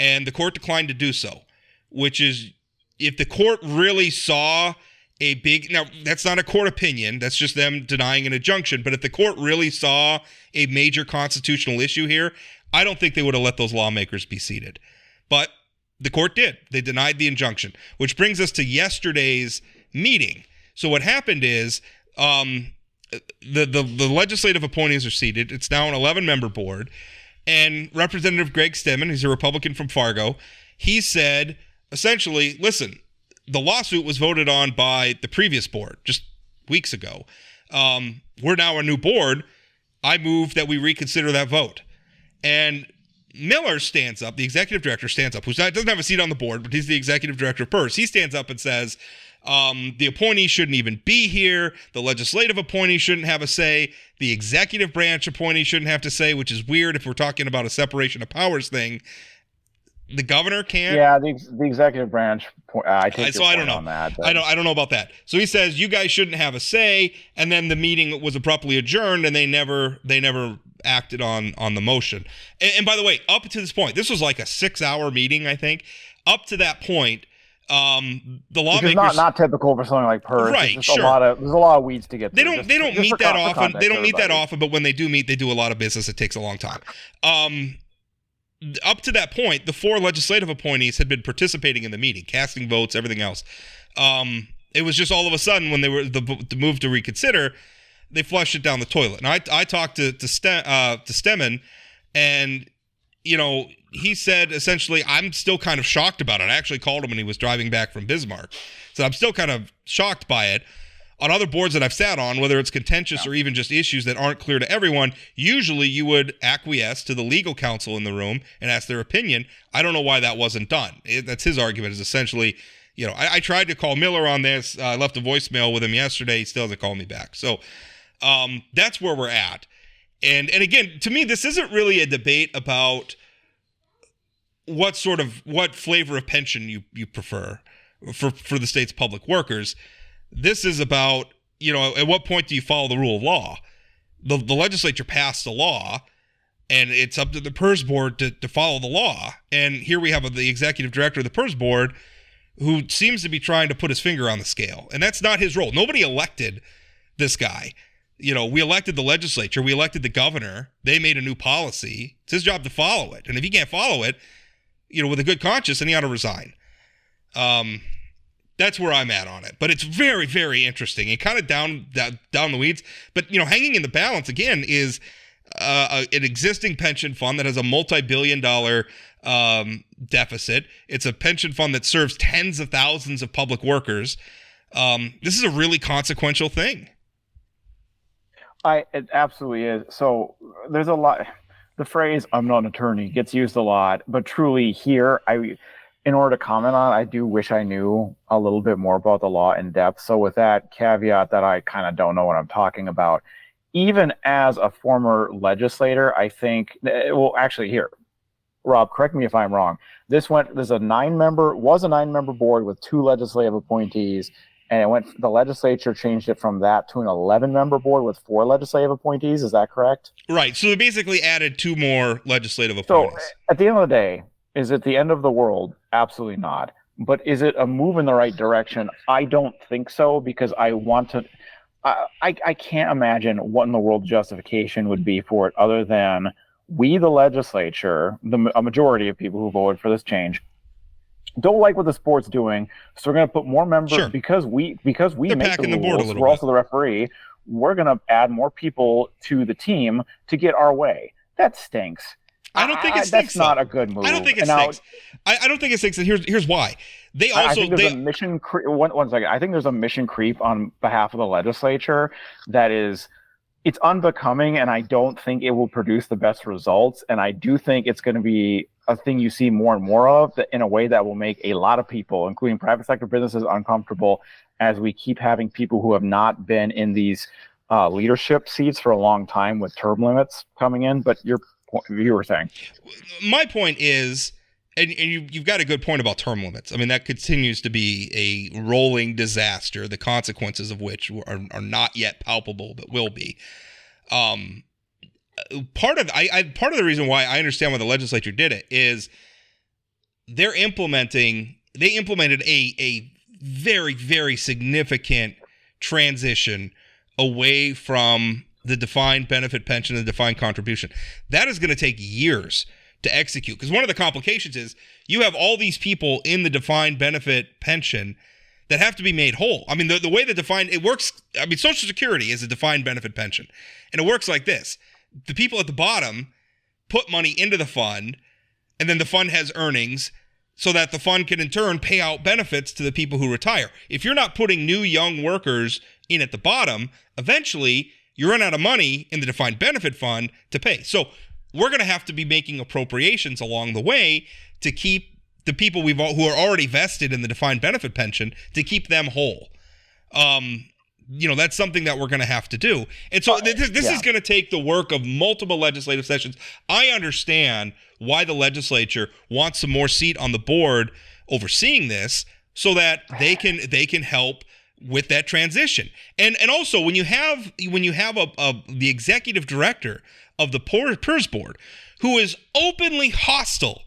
And the court declined to do so, which is, if the court really saw now that's not a court opinion, that's just them denying an injunction. But if the court really saw a major constitutional issue here, I don't think they would have let those lawmakers be seated. But the court did. They denied the injunction, which brings us to yesterday's meeting. So what happened is the legislative appointees are seated. It's now an 11-member board. And Representative Greg Stemmen, he's a Republican from Fargo, he said, essentially, listen, the lawsuit was voted on by the previous board just weeks ago. We're now a new board. I move that we reconsider that vote. And Miller stands up, the executive director stands up, who doesn't have a seat on the board, but he's the executive director of PERS. He stands up and says, the appointee shouldn't even be here. The legislative appointee shouldn't have a say. The executive branch appointee shouldn't have to say, which is weird if we're talking about a separation of powers thing. The governor can't. Yeah, the executive branch. I take your point on that. I don't know about that. So he says you guys shouldn't have a say, and then the meeting was abruptly adjourned, and they never acted on the motion. And by the way, up to this point, this was like a 6-hour meeting, I think. Up to that point, the lawmakers, which is not typical for something like PERS. Right, sure. There's a lot of weeds to get through. They don't meet that often. They don't meet that often, but when they do meet, they do a lot of business. It takes a long time. Up to that point, the 4 legislative appointees had been participating in the meeting, casting votes, everything else. It was just all of a sudden when they were the move to reconsider, they flushed it down the toilet. And I talked to Stemmen, and he said essentially, I'm still kind of shocked about it. I actually called him when he was driving back from Bismarck, so I'm still kind of shocked by it. On other boards that I've sat on, whether it's contentious or even just issues that aren't clear to everyone, usually you would acquiesce to the legal counsel in the room and ask their opinion. I don't know why that wasn't done. That's his argument, is essentially, I tried to call Miller on this. I left a voicemail with him yesterday. He still hasn't called me back. So that's where we're at. And again, to me, this isn't really a debate about what flavor of pension you prefer for the state's public workers. This is about, at what point do you follow the rule of law? The legislature passed a law, and it's up to the PERS board to follow the law. And here we have the executive director of the PERS board who seems to be trying to put his finger on the scale. And that's not his role. Nobody elected this guy. We elected the legislature. We elected the governor. They made a new policy. It's his job to follow it. And if he can't follow it, with a good conscience, then he ought to resign. That's where I'm at on it. But it's very, very interesting and kind of down the weeds. But, hanging in the balance, again, is an existing pension fund that has a multi-billion-dollar deficit. It's a pension fund that serves tens of thousands of public workers. This is a really consequential thing. It absolutely is. So there's a lot. The phrase "I'm not an attorney" gets used a lot, but truly here, in order to comment on it, I do wish I knew a little bit more about the law in depth. So with that caveat that I kind of don't know what I'm talking about, even as a former legislator, I think, well, actually here, Rob, correct me if I'm wrong. There's a 9-member board with 2 legislative appointees, and the legislature changed it from that to an 11-member board with 4 legislative appointees. Is that correct? Right. So they basically added 2 more legislative appointees. So at the end of the day, is it the end of the world? Absolutely not. But is it a move in the right direction? I don't think so, because I can't imagine what in the world justification would be for it other than we, the legislature, a majority of people who voted for this change, don't like what the sport's doing, so we're going to put more members because we They're make the rules. We're also the referee. We're going to add more people to the team to get our way. That stinks. I don't think it stinks. That's not a good move. I don't think it stinks. I don't think it stinks, and here's why. I think there's a mission creep. One second. I think there's a mission creep on behalf of the legislature that is. It's unbecoming, and I don't think it will produce the best results. And I do think it's going to be a thing you see more and more of, that in a way that will make a lot of people, including private sector businesses, uncomfortable as we keep having people who have not been in these leadership seats for a long time with term limits coming in. But you were saying. My point is, and you've got a good point about term limits. I mean, that continues to be a rolling disaster, the consequences of which are not yet palpable, but will be. Part of the reason why I understand why the legislature did it is they implemented a very, very significant transition away from the defined benefit pension and the defined contribution. That is going to take years to execute, because one of the complications is you have all these people in the defined benefit pension that have to be made whole. I mean, the way it works, I mean, Social Security is a defined benefit pension, and it works like this. The people at the bottom put money into the fund, and then the fund has earnings so that the fund can in turn pay out benefits to the people who retire. If you're not putting new young workers in at the bottom, eventually you run out of money in the defined benefit fund to pay. So we're going to have to be making appropriations along the way to keep the people who are already vested in the defined benefit pension, to keep them whole. That's something that we're going to have to do. And so this is going to take the work of multiple legislative sessions. I understand why the legislature wants some more seat on the board overseeing this, so that they can help with that transition. And also when you have the executive director of the PERS board who is openly hostile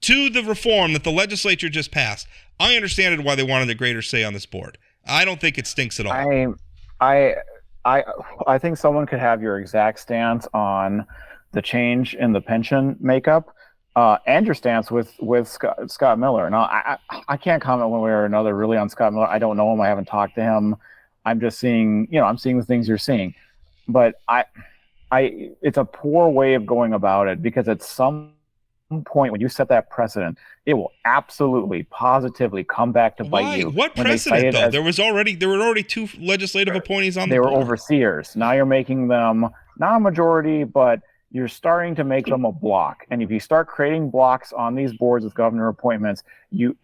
to the reform that the legislature just passed, I understand why they wanted a greater say on this board. I don't think it stinks at all. I think someone could have your exact stance on the change in the pension makeup, and your stance with Scott Miller. Now, I can't comment one way or another really on Scott Miller. I don't know him. I haven't talked to him. I'm just seeing the things you're seeing. But it's a poor way of going about it, because at some point when you set that precedent, it will absolutely, positively come back to bite you. What precedent, though? There were already 2 legislative appointees on the board. They were overseers. Now you're making them not a majority, but you're starting to make them a block. And if you start creating blocks on these boards with governor appointments, you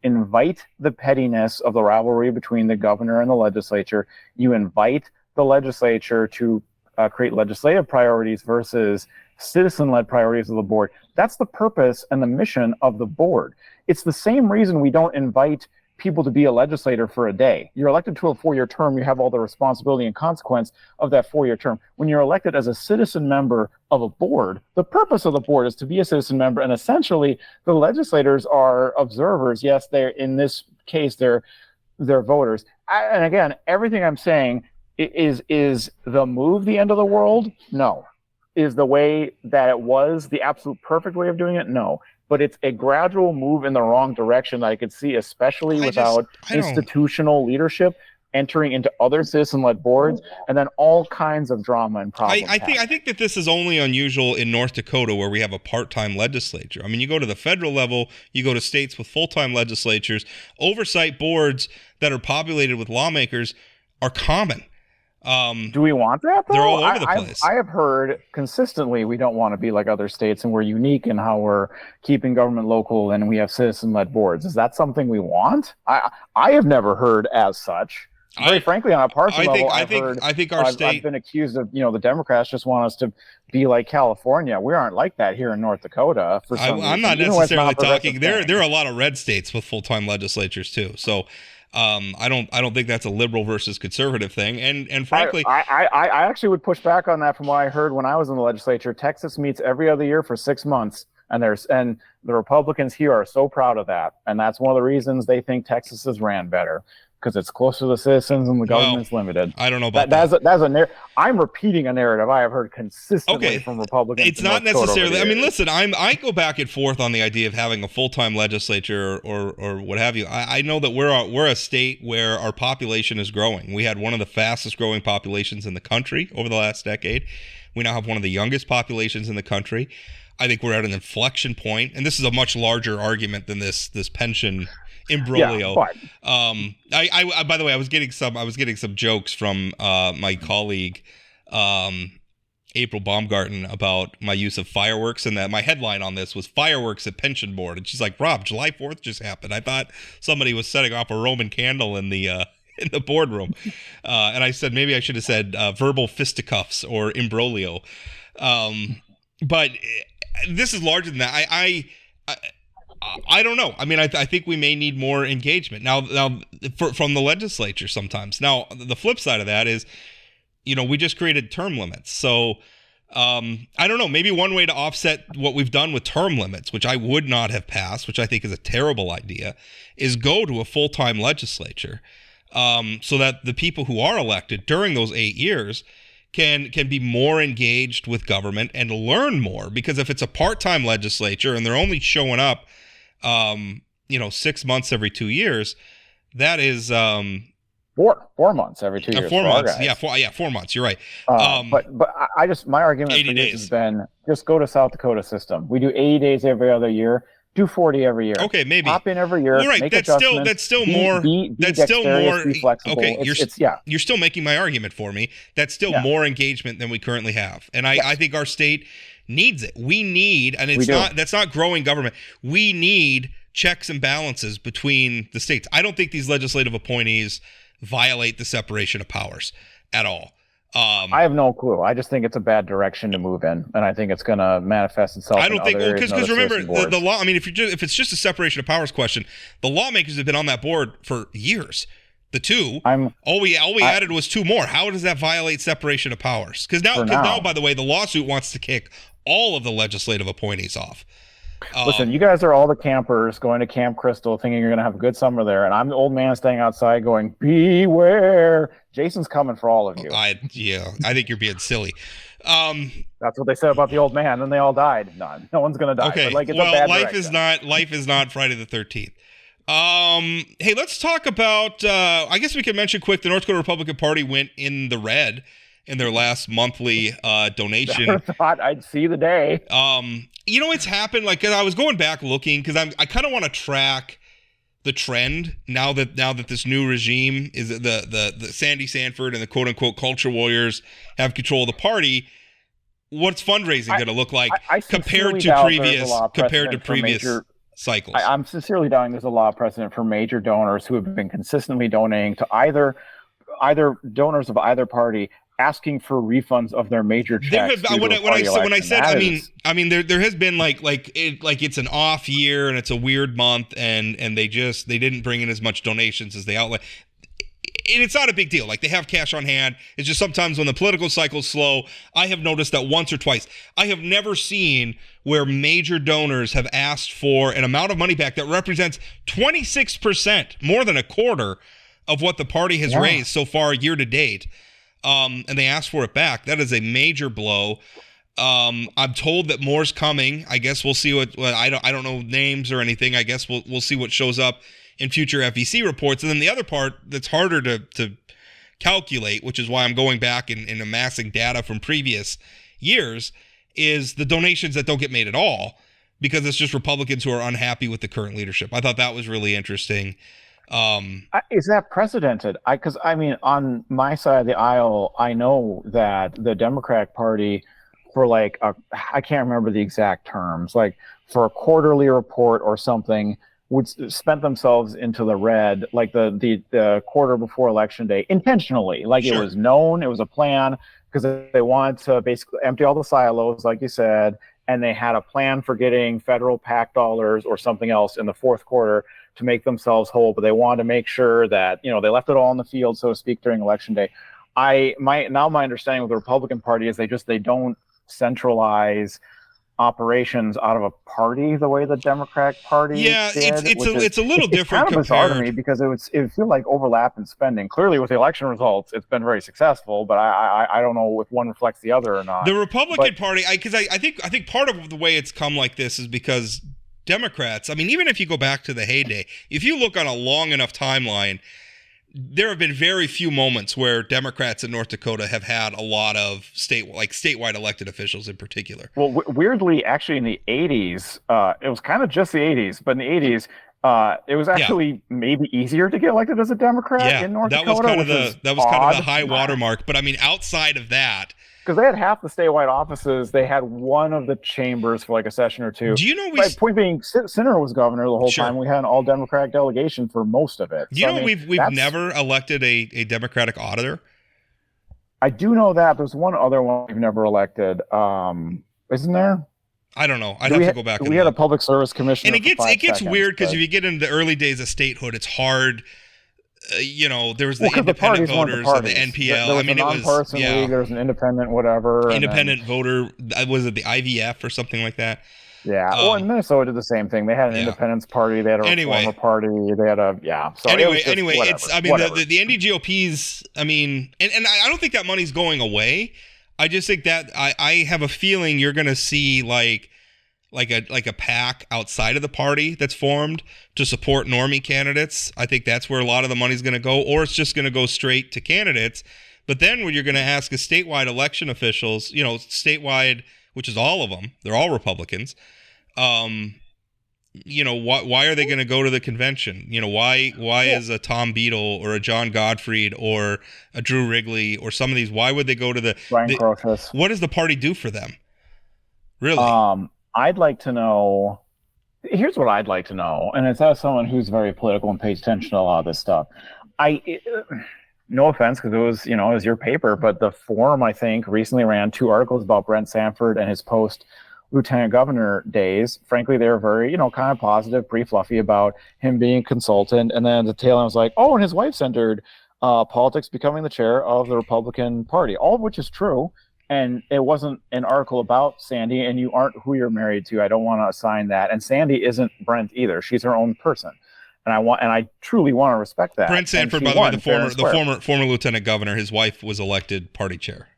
invite the pettiness of the rivalry between the governor and the legislature. You invite the legislature to create legislative priorities versus citizen-led priorities of the board. That's the purpose and the mission of the board. It's the same reason we don't invite people to be a legislator for a day. You're elected to a 4-year term, you have all the responsibility and consequence of that 4-year term. When you're elected as a citizen member of a board, the purpose of the board is to be a citizen member, and essentially the legislators are observers. Yes, they're, in this case, they're voters. And again, everything I'm saying is the move the end of the world? No. Is the way that it was the absolute perfect way of doing it? No. But it's a gradual move in the wrong direction that I could see, especially without institutional leadership entering into other citizen-led boards, and then all kinds of drama and problems. I think that this is only unusual in North Dakota, where we have a part-time legislature. I mean, you go to the federal level, you go to states with full-time legislatures, oversight boards that are populated with lawmakers are common. Do we want that, though? They're all over the place. I have heard consistently we don't want to be like other states, and we're unique in how we're keeping government local, and we have citizen-led boards. Is that something we want? I have never heard as such. very frankly, on a partial level, I think our state. I've been accused of, the Democrats just want us to be like California. We aren't like that here in North Dakota. For some reason. I'm not necessarily talking. There are a lot of red states with full-time legislatures too. So I don't think that's a liberal versus conservative thing. And frankly, I actually would push back on that from what I heard when I was in the legislature. Texas meets every other year for 6 months. And the Republicans here are so proud of that. And that's one of the reasons they think Texas is ran better. Because it's closer to the citizens and the government's limited. I don't know about that. That's a I'm repeating a narrative I have heard consistently from Republicans. It's not necessarily. I mean, listen, I go back and forth on the idea of having a full-time legislature or what have you. I know that we're a state where our population is growing. We had one of the fastest growing populations in the country over the last decade. We now have one of the youngest populations in the country. I think we're at an inflection point, and this is a much larger argument than this pension imbroglio. I by the way, I was getting some jokes from my colleague April Baumgarten about my use of fireworks, and that my headline on this was "Fireworks at Pension Board," and she's like, "Rob, July 4th just happened. I thought somebody was setting off a Roman candle in the boardroom," and I said maybe I should have said verbal fisticuffs or imbroglio, but this is larger than that. I don't know. I mean, I think we may need more engagement now from the legislature sometimes. Now, the flip side of that is, we just created term limits. So I don't know. Maybe one way to offset what we've done with term limits, which I would not have passed, which I think is a terrible idea, is go to a full-time legislature so that the people who are elected during those 8 years can be more engaged with government and learn more. Because if it's a part-time legislature and they're only showing up 6 months every 2 years, that is 4 months every 2 years. 4 months. Yeah, 4 months. You're right. But I just, my argument for this has been just go to South Dakota system. We do 80 days every other year. Do 40 every year. Okay, maybe. Hop in every year. Right. Make That's still more. Be flexible. Okay, you're still making my argument for me. That's still more engagement than we currently have, and I think our state needs it. We need, and that's not growing government. We need checks and balances between the states. I don't think these legislative appointees violate the separation of powers at all. I have no clue. I just think it's a bad direction to move in, and I think it's going to manifest itself. I don't think because remember the law. I mean, if it's just a separation of powers question, the lawmakers have been on that board for years. The two, all we added was 2 more. How does that violate separation of powers? Because now, by the way, the lawsuit wants to kick all of the legislative appointees off. Listen, you guys are all the campers going to Camp Crystal thinking you're going to have a good summer there. And I'm the old man staying outside going, beware. Jason's coming for all of you. I think you're being silly. That's what they said about the old man. Then they all died. No one's going to die. Okay. But it's well, a bad life is not Friday the 13th. Hey, let's talk about, I guess we can mention quick, the North Dakota Republican Party went in the red in their last monthly donation. Never thought I'd see the day. It's happened. Like, I was going back looking because I kind of want to track the trend now that this new regime is the Sandi Sanford and the quote unquote culture warriors have control of the party. What's fundraising going to look like compared to previous cycles? I'm sincerely doubting there's a law precedent for major donors who have been consistently donating to either donors of either party asking for refunds of their major checks. There has been like it's an off year and it's a weird month and they didn't bring in as much donations as they outlay. And it's not a big deal. Like, they have cash on hand. It's just sometimes when the political cycle's slow, I have noticed that once or twice. I have never seen where major donors have asked for an amount of money back that represents 26%, more than a quarter of what the party has raised so far year to date. And they asked for it back. That is a major blow. I'm told that more's coming. I guess we'll see what I don't know names or anything. I guess we'll see what shows up in future FEC reports. And then the other part that's harder to calculate, which is why I'm going back and amassing data from previous years, is the donations that don't get made at all, because it's just Republicans who are unhappy with the current leadership. I thought that was really interesting. Is that precedented? Because on my side of the aisle, I know that the Democratic Party, for I can't remember the exact terms, like for a quarterly report or something, spent themselves into the red, like the quarter before election day, intentionally. Like It was known, it was a plan, because they wanted to basically empty all the silos, like you said, and they had a plan for getting federal PAC dollars or something else in the fourth quarter to make themselves whole. But they wanted to make sure that, they left it all in the field, so to speak, during election day. My understanding with the Republican Party is they don't centralize operations out of a party the way the Democratic Party did, it's a little different. It's kind of bizarre to me, because it would feel like overlap in spending. Clearly, with the election results, it's been very successful, but I don't know if one reflects the other or not. The Republican Party, I think part of the way it's come like this is because Democrats, even if you go back to the heyday, if you look on a long enough timeline, there have been very few moments where Democrats in North Dakota have had a lot of statewide elected officials in particular. Well, weirdly, actually, in the 80s, it was kind of just the 80s, but in the 80s, it was actually maybe easier to get elected as a Democrat in North Dakota. Kind of the high watermark. But outside of that, because they had half the statewide offices, they had one of the chambers for like a session or two. Do you know? Point being, Sinner was governor the whole time. We had an all Democratic delegation for most of it. Do you know we've never elected a Democratic auditor? I do know that. There's one other one we've never elected. Isn't there? I don't know. I'd have to go back. We had a public service commission, and it gets weird because if you get into the early days of statehood, it's hard. There was the independent voters and the NPL. There was a nonpartisan league. There was an independent whatever. Independent voter. Was it the IVF or something like that? Yeah. And Minnesota did the same thing. They had an independence party. They had a reformer party. They had a So anyway, it's the NDGOP's. And I don't think that money's going away. I just think that I have a feeling you're going to see like a PAC outside of the party that's formed to support normie candidates. I think that's where a lot of the money's going to go, or it's just going to go straight to candidates. But then when you're going to ask a statewide election officials, statewide, which is all of them, they're all Republicans. Why are they going to go to the convention? Why is a Tom Beadle or a John Gottfried or a Drew Wrigley or some of these? Why would they go to Brian Crochus? What does the party do for them? Really? I'd like to know. Here's what I'd like to know, and it's as someone who's very political and pays attention to a lot of this stuff. No offense, because it was your paper, but the Forum, I think, recently ran 2 articles about Brent Sanford and his post-lieutenant governor days. Frankly, they were very, kind of positive, pretty fluffy about him being a consultant. And then at the tail end was like, and his wife's entered politics, becoming the chair of the Republican Party, all of which is true. And it wasn't an article about Sandi, and you aren't who you're married to. I don't want to assign that. And Sandi isn't Brent either. She's her own person. And I truly want to respect that. Brent Sanford, by the way, the former lieutenant governor, his wife was elected party chair.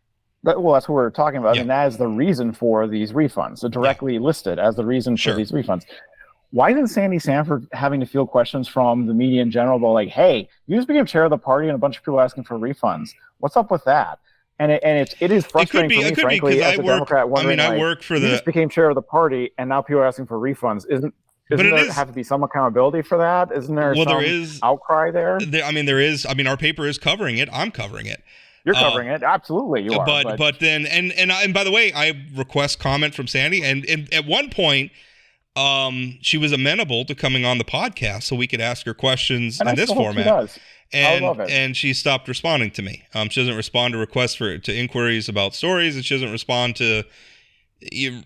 That's what we're talking about. Yeah. And that is the reason for these refunds. So directly listed as the reason for these refunds. Why isn't Sandi Sanford having to field questions from the media in general about hey, you just became chair of the party and a bunch of people asking for refunds. What's up with that? And it is frustrating for me, frankly, as a Democrat, wondering, I work for you just became chair of the party, and now people are asking for refunds. Doesn't there have to be some accountability for that? Isn't there some outcry there? There is. Our paper is covering it. I'm covering it. You're covering it. Absolutely, you are. But then, and by the way, I request comment from Sandi, and at one point, she was amenable to coming on the podcast so we could ask her questions in this format. She does. And she stopped responding to me. She doesn't respond to requests to inquiries about stories, and she doesn't respond to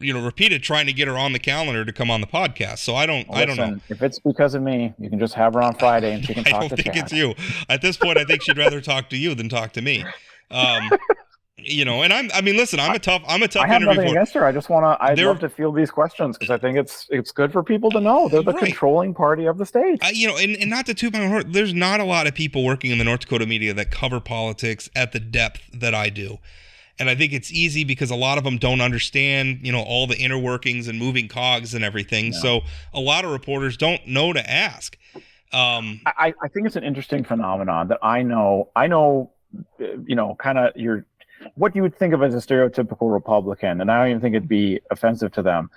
repeated trying to get her on the calendar to come on the podcast. So I don't know. If it's because of me, you can just have her on Friday and she can talk to I don't think it's you. At this point, I think she'd rather talk to you than talk to me. And listen, I'm a tough I have interview nothing against her. I'd love to field these questions because I think it's good for people to know they're the controlling party of the state. And not to toot my own horn, there's not a lot of people working in the North Dakota media that cover politics at the depth that I do. And I think it's easy because a lot of them don't understand, all the inner workings and moving cogs and everything. Yeah. So a lot of reporters don't know to ask. I think it's an interesting phenomenon that I know, kind of what you would think of as a stereotypical Republican, and I don't even think it'd be offensive to them.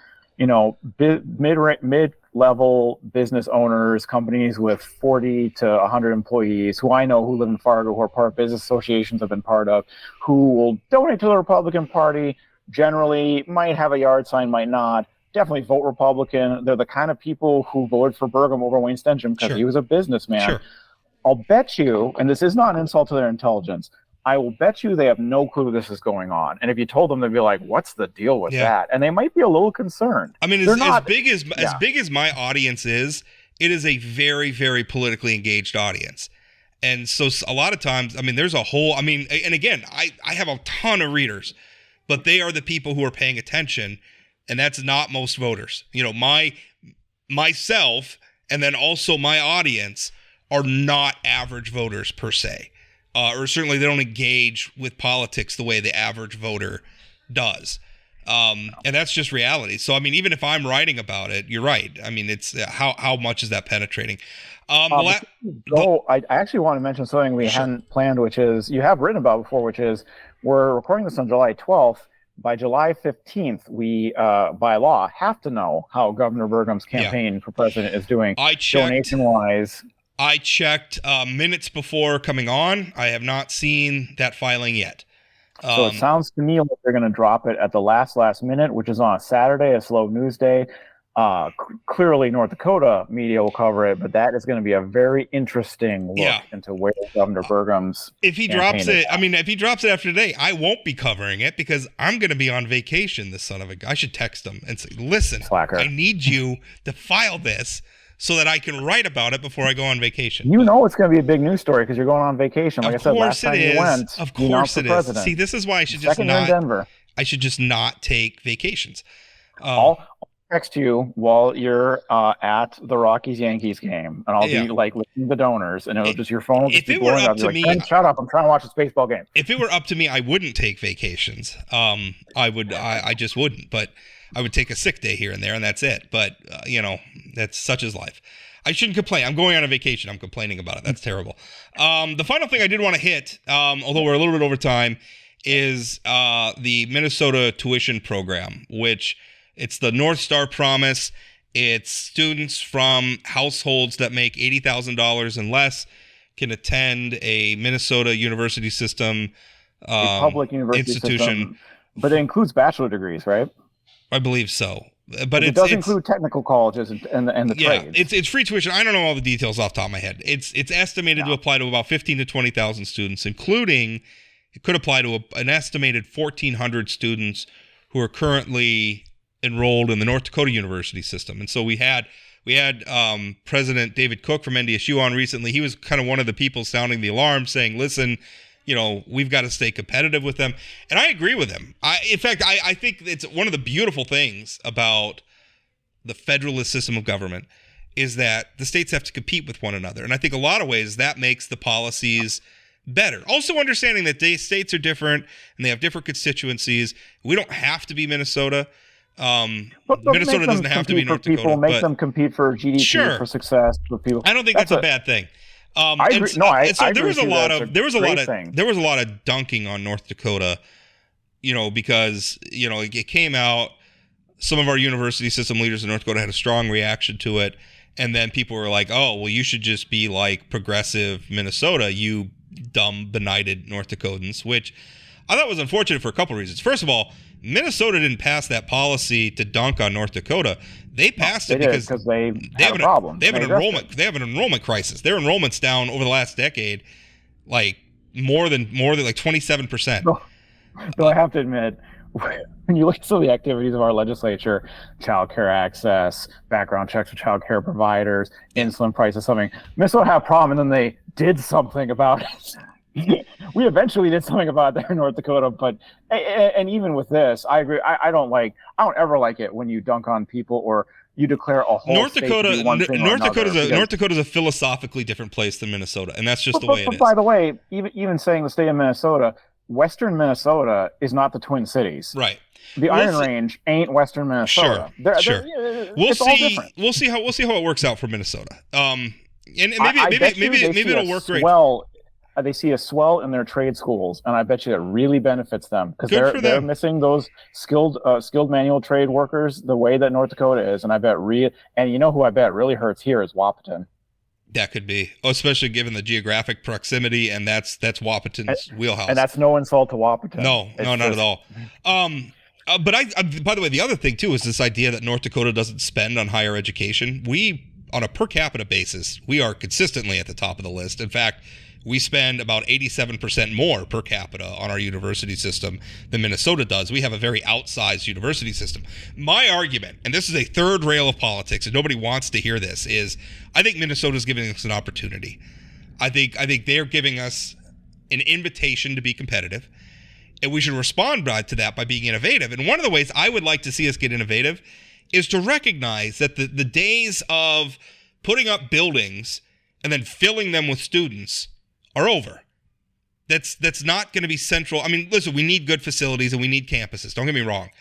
Mid-level business owners, companies with 40 to 100 employees, who I know who live in Fargo, who are part of business associations I've been part of, who will donate to the Republican Party, generally might have a yard sign, might not. definitely vote Republican. They're the kind of people who voted for Burgum over Wayne Stensham because he was a businessman. Sure. I'll bet you, and this is not an insult to their intelligence, I will bet you they have no clue this is going on. And if you told them, they'd be like, what's the deal with that? And they might be a little concerned. I mean, as big as my audience is, it is a very, very politically engaged audience. And so a lot of times, I mean, there's a whole, I mean, and again, I have a ton of readers, but they are the people who are paying attention. And that's not most voters. You know, myself and then also my audience are not average voters per se. Or certainly they don't engage with politics the way the average voter does. And that's just reality. So, I mean, even if I'm writing about it, you're right. I mean, it's how much is that penetrating? I actually want to mention something we hadn't planned, which is you have written about before, which is we're recording this on July 12th. By July 15th, we, by law, have to know how Governor Burgum's campaign for president is doing donation-wise. I checked minutes before coming on. I have not seen that filing yet. So it sounds to me like they're going to drop it at the last minute, which is on a Saturday, a slow news day. Clearly, North Dakota media will cover it, but that is going to be a very interesting look into where Governor Burgum's. If he drops it, I mean, if he drops it after today, I won't be covering it because I'm going to be on vacation. This son of a gun. I should text him and say, "Listen, Slacker. I need you to file this so that I can write about it before I go on vacation." You know it's going to be a big news story because you're going on vacation. Like I said, last time you went, of course it is. See, this is why I should just not. Denver. I should just not take vacations. I'll text you while you're at the Rockies-Yankees game, and I'll be like listening to the donors, and it'll just your phone will just be blowing up. You're like, shut up! I'm trying to watch this baseball game. If it were up to me, I wouldn't take vacations. I just wouldn't. But I would take a sick day here and there, and that's it. But you know, that's such is life. I shouldn't complain. I'm going on a vacation. I'm complaining about it. That's terrible. The final thing I did want to hit, although we're a little bit over time, is the Minnesota tuition program, which it's the North Star Promise. It's students from households that make $80,000 and less can attend a Minnesota university system, a public university institution. System, but it includes bachelor degrees, right? I believe so. But it does include technical colleges and the trades. It's free tuition. I don't know all the details off the top of my head. It's estimated to apply to about 15 to 20,000 students, including it could apply to an estimated 1,400 students who are currently enrolled in the North Dakota University system. And so we had President David Cook from NDSU on recently. He was kind of one of the people sounding the alarm, saying, listen, you know, we've got to stay competitive with them. And I agree with him. In fact, I think it's one of the beautiful things about the federalist system of government is that the states have to compete with one another. And I think a lot of ways that makes the policies better. Also understanding that states are different and they have different constituencies. We don't have to be Minnesota. Minnesota doesn't have to be North Dakota. Make them compete for GDP, for success, for people. I don't think that's a bad thing. I agree. There was a lot of dunking on North Dakota, you know, because, you know, it came out, some of our university system leaders in North Dakota had a strong reaction to it. And then people were like, oh, well, you should just be like progressive Minnesota, you dumb, benighted North Dakotans, which I thought was unfortunate for a couple of reasons. First of all, Minnesota didn't pass that policy to dunk on North Dakota. They passed it because they have a problem. They have an enrollment crisis. Their enrollment's down over the last decade, like more than like 27%. Though I have to admit, when you look at some of the activities of our legislature, child care access, background checks for child care providers, insulin prices, something, Minnesota had a problem, and then they did something about it. We eventually did something about that in North Dakota, but and even with this, I agree. I don't ever like it when you dunk on people or you declare a whole North Dakota is a philosophically different place than Minnesota, and that's just the way it is. By the way, even saying the state of Minnesota, Western Minnesota is not the Twin Cities, right? The Iron Range ain't Western Minnesota. Sure. We'll see. We'll see how it works out for Minnesota. And maybe it'll work great. Well. They see a swell in their trade schools, and I bet you it really benefits them because they're missing those skilled manual trade workers the way that North Dakota is, and I bet and you know who I bet really hurts here is Wahpeton. That could be, especially given the geographic proximity, and that's Wahpeton's wheelhouse. And that's no insult to Wahpeton. No, not at all. But by the way, the other thing too is this idea that North Dakota doesn't spend on higher education. We, on a per capita basis, we are consistently at the top of the list. In fact, we spend about 87% more per capita on our university system than Minnesota does. We have a very outsized university system. My argument, and this is a third rail of politics, and nobody wants to hear this, is I think Minnesota's giving us an opportunity. I think they're giving us an invitation to be competitive, and we should respond to that by being innovative. And one of the ways I would like to see us get innovative is to recognize that the days of putting up buildings and then filling them with students are over. That's not going to be central. I mean, listen, we need good facilities and we need campuses. Don't get me wrong.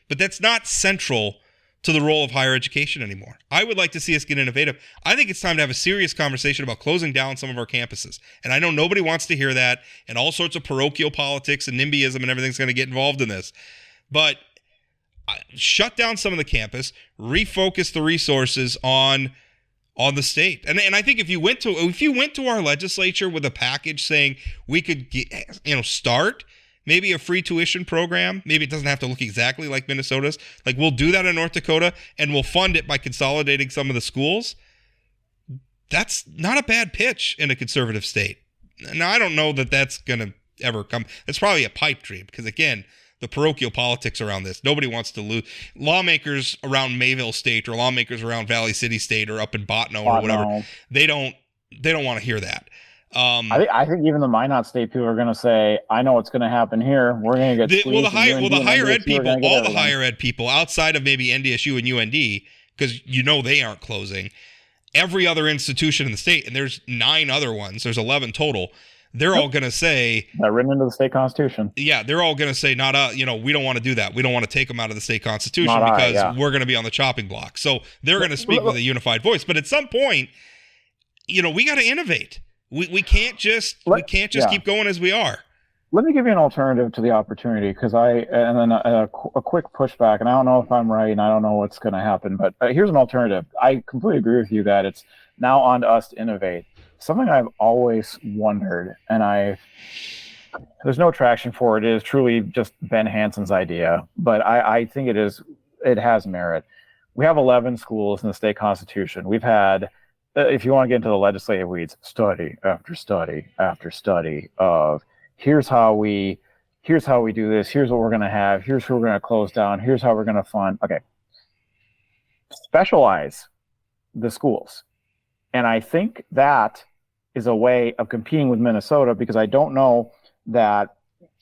But that's not central to the role of higher education anymore. I would like to see us get innovative. I think it's time to have a serious conversation about closing down some of our campuses. And I know nobody wants to hear that, and all sorts of parochial politics and NIMBYism and everything's going to get involved in this. But shut down some of the campus, refocus the resources on the state. And I think if you went to our legislature with a package saying we could start maybe a free tuition program, maybe it doesn't have to look exactly like Minnesota's, like we'll do that in North Dakota and we'll fund it by consolidating some of the schools. That's not a bad pitch in a conservative state. Now, I don't know that that's going to ever come. It's probably a pipe dream because, again, the parochial politics around this. Nobody wants to lose. Lawmakers around Mayville State or lawmakers around Valley City State or up in Botno or whatever, they don't want to hear that. I think even the Minot State people are going to say, "I know what's going to happen here. We're going to get the higher ed people, all the higher ed people outside of maybe NDSU and UND, because they aren't closing. Every other institution in the state, and there's 9 other ones. There's 11 total. They're all going to say that written into the state constitution. Yeah, they're all going to say, we don't want to do that. We don't want to take them out of the state constitution because we're going to be on the chopping block. So they're going to speak with a unified voice. But at some point, we got to innovate. We can't just keep going as we are. Let me give you an alternative to the opportunity, because and then a quick pushback, and I don't know if I'm right, and I don't know what's going to happen, but here's an alternative. I completely agree with you that it's now on to us to innovate. Something I've always wondered, and there's no traction for it, is truly just Ben Hanson's idea, but I think it has merit. We have 11 schools in the state constitution. We've had, if you want to get into the legislative weeds, study after study after study of here's how we do this, here's what we're going to have, here's who we're going to close down, here's how we're going to fund. Okay. Specialize the schools. And I think that is a way of competing with Minnesota, because I don't know that,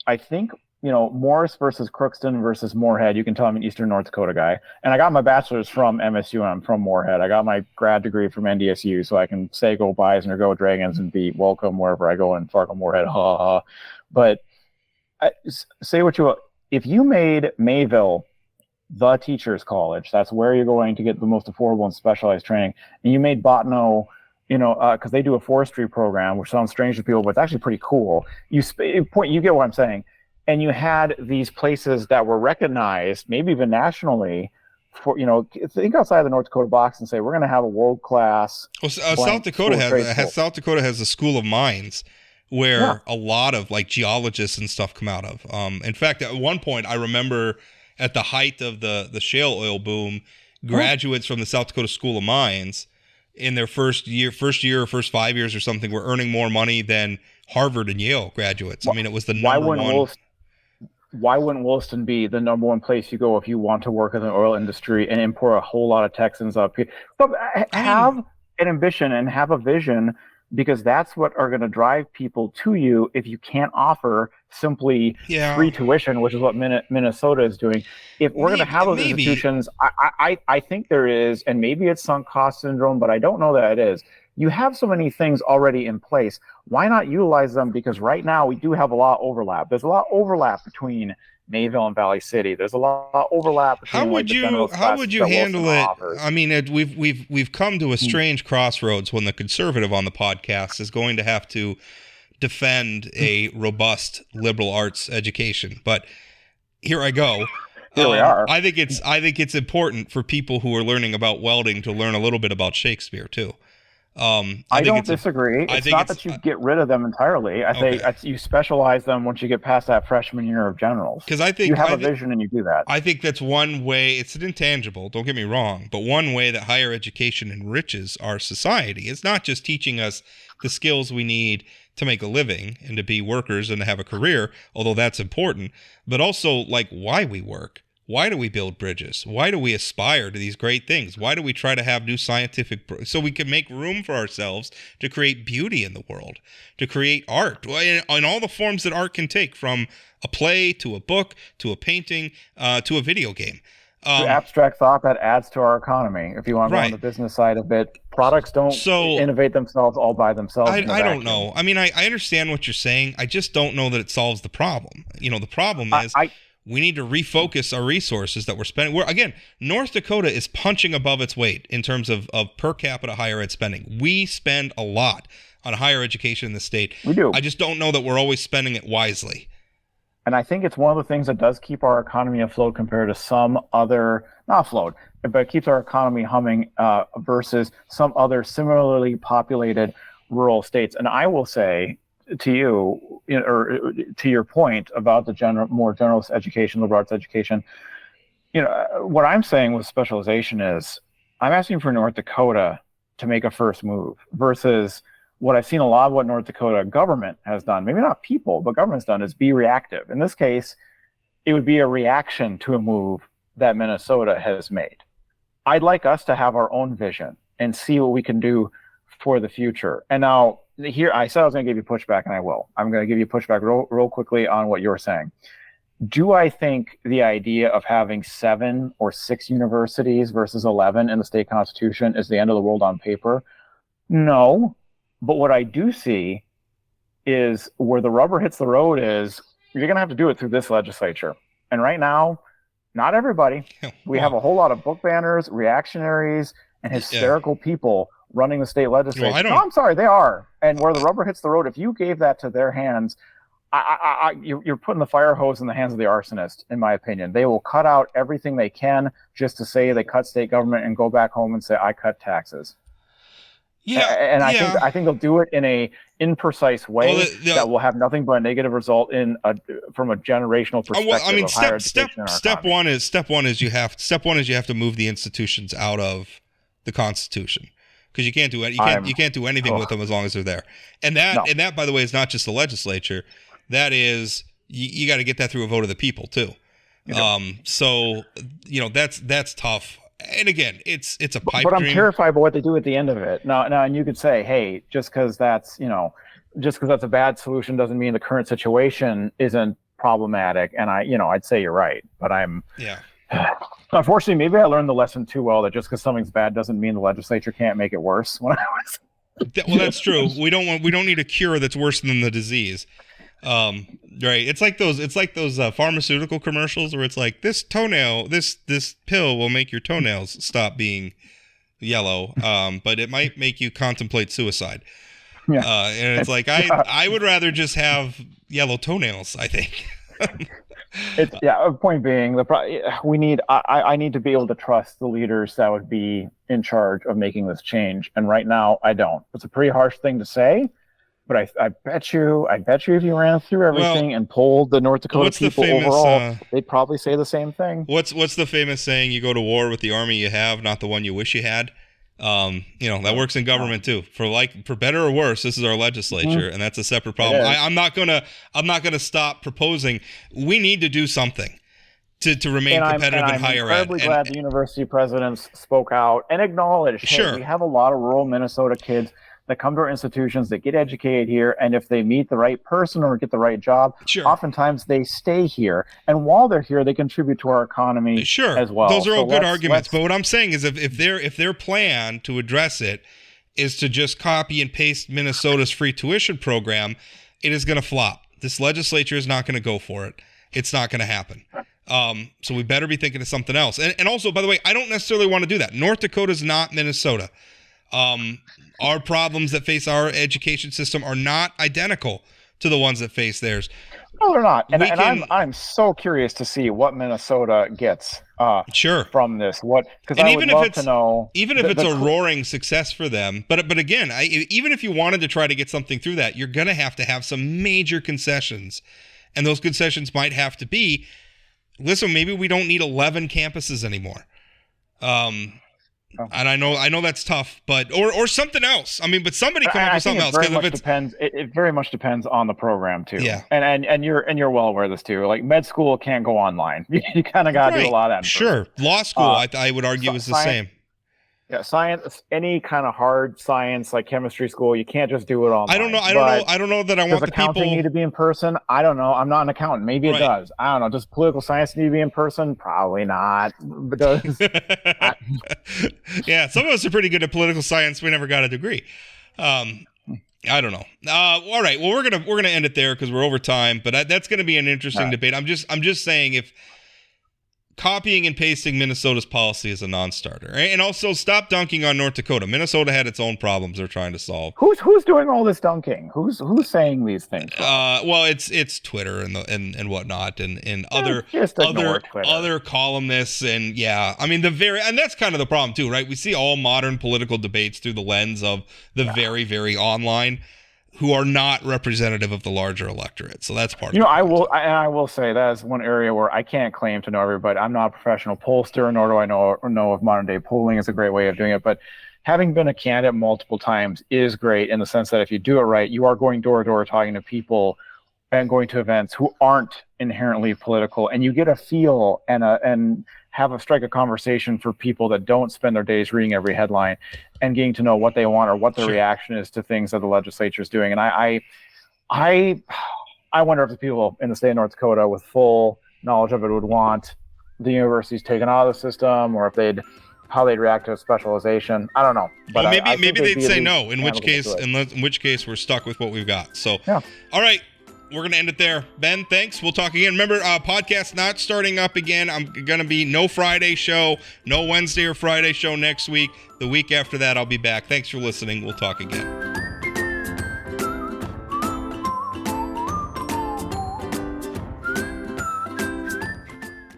I think, Morris versus Crookston versus Moorhead, you can tell I'm an Eastern North Dakota guy. And I got my bachelor's from MSU and I'm from Moorhead. I got my grad degree from NDSU, so I can say go Bison or go Dragons and be welcome wherever I go in Fargo, Moorhead, ha ha. But say what you will. If you made Mayville the teacher's college, that's where you're going to get the most affordable and specialized training, and you made Botno, because they do a forestry program, which sounds strange to people, but it's actually pretty cool. You get what I'm saying. And you had these places that were recognized, maybe even nationally, for, think outside the North Dakota box and say, we're going to have a world-class. Well, South Dakota has a School of Mines where a lot of geologists and stuff come out of. In fact, at one point, I remember at the height of the shale oil boom, graduates from the South Dakota School of Mines in their first year or first 5 years or something were earning more money than Harvard and Yale graduates. I mean, it was the number one. Why wouldn't Williston be the number one place you go if you want to work in the oil industry and import a whole lot of Texans up here? But have an ambition and have a vision, because that's what are going to drive people to you if you can't offer simply free tuition, which is what Minnesota is doing. If we're going to have those institutions, I think there is, and maybe it's sunk cost syndrome, but I don't know that it is. You have so many things already in place. Why not utilize them? Because right now we do have a lot of overlap. There's a lot of overlap between Mayville and Valley City. There's a lot of overlap between how would you handle it? Offers. I mean, we've come to a strange crossroads when the conservative on the podcast is going to have to defend a robust liberal arts education. But here I go. Here we are. I think it's important for people who are learning about welding to learn a little bit about Shakespeare too. I don't disagree. It's not that you get rid of them entirely. I think you specialize them once you get past that freshman year of generals. Because I think you have a vision and you do that. I think that's one way. It's an intangible. Don't get me wrong, but one way that higher education enriches our society. It's not just teaching us the skills we need to make a living and to be workers and to have a career, although that's important, but also like why we work. Why do we build bridges? Why do we aspire to these great things? Why do we try to have new scientific so we can make room for ourselves to create beauty in the world, to create art in all the forms that art can take, from a play to a book to a painting to a video game. Abstract thought that adds to our economy. If you want to go on the business side of it, products don't innovate themselves all by themselves. I don't know. I mean, I understand what you're saying. I just don't know that it solves the problem. You know, the problem is we need to refocus our resources that we're spending. Again, North Dakota is punching above its weight in terms of per capita higher ed spending. We spend a lot on higher education in the state. We do. I just don't know that we're always spending it wisely. And I think it's one of the things that does keep our economy afloat compared to some other, not afloat, but it keeps our economy humming versus some other similarly populated rural states. And I will say to you, or to your point about the more generalist education, liberal arts education, what I'm saying with specialization is I'm asking for North Dakota to make a first move versus what I've seen a lot of what North Dakota government has done, maybe not people, but government's done, is be reactive. In this case, it would be a reaction to a move that Minnesota has made. I'd like us to have our own vision and see what we can do for the future. And now, here, I said I was going to give you pushback, and I will. I'm going to give you pushback real quickly on what you're saying. Do I think the idea of having 7 or 6 universities versus 11 in the state constitution is the end of the world on paper? No. But what I do see is where the rubber hits the road is you're going to have to do it through this legislature. And right now, not everybody. We have a whole lot of book banners, reactionaries, and hysterical people running the state legislature. No, I'm sorry, they are. And where the rubber hits the road, if you gave that to their hands, you're putting the fire hose in the hands of the arsonist, in my opinion. They will cut out everything they can just to say they cut state government and go back home and say, I cut taxes. Yeah, and I think they'll do it in a imprecise way that will have nothing but a negative result from a generational perspective. Step one is you have to move the institutions out of the Constitution, because you can't do it. You can't do anything with them as long as they're there. And that, by the way, is not just the legislature. That is, you got to get that through a vote of the people too. So that's tough. And again, it's a pipe dream. But I'm terrified about what they do at the end of it. Now, and you could say, hey, just because that's a bad solution doesn't mean the current situation isn't problematic. And I'd say you're right. But unfortunately, maybe I learned the lesson too well, that just because something's bad doesn't mean the legislature can't make it worse. Well, that's true. We don't need a cure that's worse than the disease. Right. It's like those pharmaceutical commercials where it's like, this pill will make your toenails stop being yellow, but it might make you contemplate suicide. Yeah. And it's like, I would rather just have yellow toenails, I think. Point being, I need to be able to trust the leaders that would be in charge of making this change. And right now I don't. It's a pretty harsh thing to say. But I bet you if you ran through everything and polled the North Dakota people overall, they'd probably say the same thing. What's the famous saying? You go to war with the army you have, not the one you wish you had. That works in government too. For better or worse, this is our legislature, and that's a separate problem. I'm not gonna stop proposing. We need to do something to remain competitive in higher ed. I'm incredibly glad the university presidents spoke out and acknowledged, hey, we have a lot of rural Minnesota kids that come to our institutions, that get educated here, and if they meet the right person or get the right job, oftentimes they stay here. And while they're here, they contribute to our economy as well. Those are all good arguments. But what I'm saying is if their plan to address it is to just copy and paste Minnesota's free tuition program, it is going to flop. This legislature is not going to go for it. It's not going to happen. So we better be thinking of something else. And also, by the way, I don't necessarily want to do that. North Dakota is not Minnesota. Our problems that face our education system are not identical to the ones that face theirs. No, they're not. And I'm so curious to see what Minnesota gets from this. Because I would love to know. Even if it's a roaring success for them, but again, even if you wanted to try to get something through that, you're going to have some major concessions, and those concessions might have to be, listen, maybe we don't need 11 campuses anymore. And I know that's tough, but or something else. I mean, but somebody come up with something else. It very much depends on the program too. Yeah. And you're well aware of this too. Like med school can't go online. You kind of got to do a lot of that. Sure. Law school, I would argue, is the same. Yeah, science, any kind of hard science like chemistry school, you can't just do it online. I don't know that I want the people. Does accounting need to be in person? I don't know. I'm not an accountant. Maybe it does. I don't know. Does political science need to be in person? Probably not. But does yeah, some of us are pretty good at political science. We never got a degree. I don't know. All right. Well, we're gonna end it there because we're over time. But that's gonna be an interesting debate. I'm just saying, if copying and pasting Minnesota's policy is a non-starter, right? And also stop dunking on North Dakota. Minnesota had its own problems they're trying to solve. Who's doing all this dunking? Who's saying these things? Well, it's Twitter and whatnot and other columnists and I mean and that's kind of the problem too, right? We see all modern political debates through the lens of the very, very online, who are not representative of the larger electorate. So that's part of it. I will say that is one area where I can't claim to know everybody. I'm not a professional pollster, nor do I know if modern day polling is a great way of doing it. But having been a candidate multiple times is great in the sense that if you do it right, you are going door to door talking to people and going to events who aren't inherently political, and you get a feel and strike a conversation for people that don't spend their days reading every headline and getting to know what they want or what their reaction is to things that the legislature is doing. And I wonder if the people in the state of North Dakota with full knowledge of it would want the universities taken out of the system, or if how they'd react to a specialization. I don't know. But well, maybe they'd say no, in which case we're stuck with what we've got. So, all right. We're going to end it there. Ben, thanks. We'll talk again. Remember, podcast not starting up again. I'm going to be no Friday show, no Wednesday or Friday show next week. The week after that, I'll be back. Thanks for listening. We'll talk again.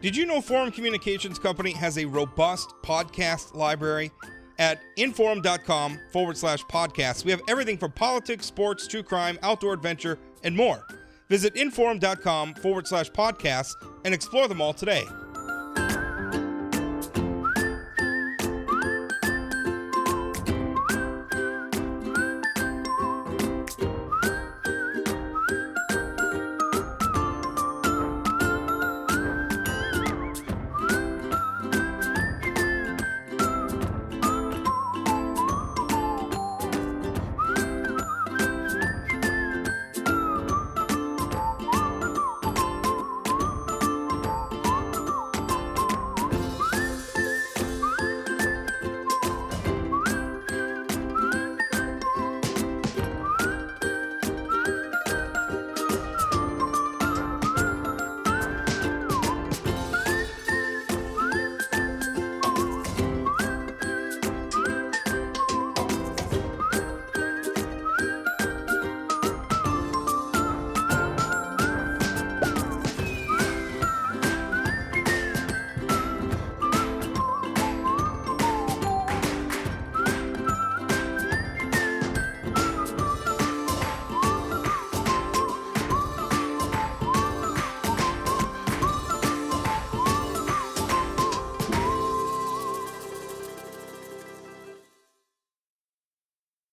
Did you know Forum Communications Company has a robust podcast library? At inforum.com/podcasts, we have everything from politics, sports, true crime, outdoor adventure, and more. Visit inforum.com/podcasts and explore them all today.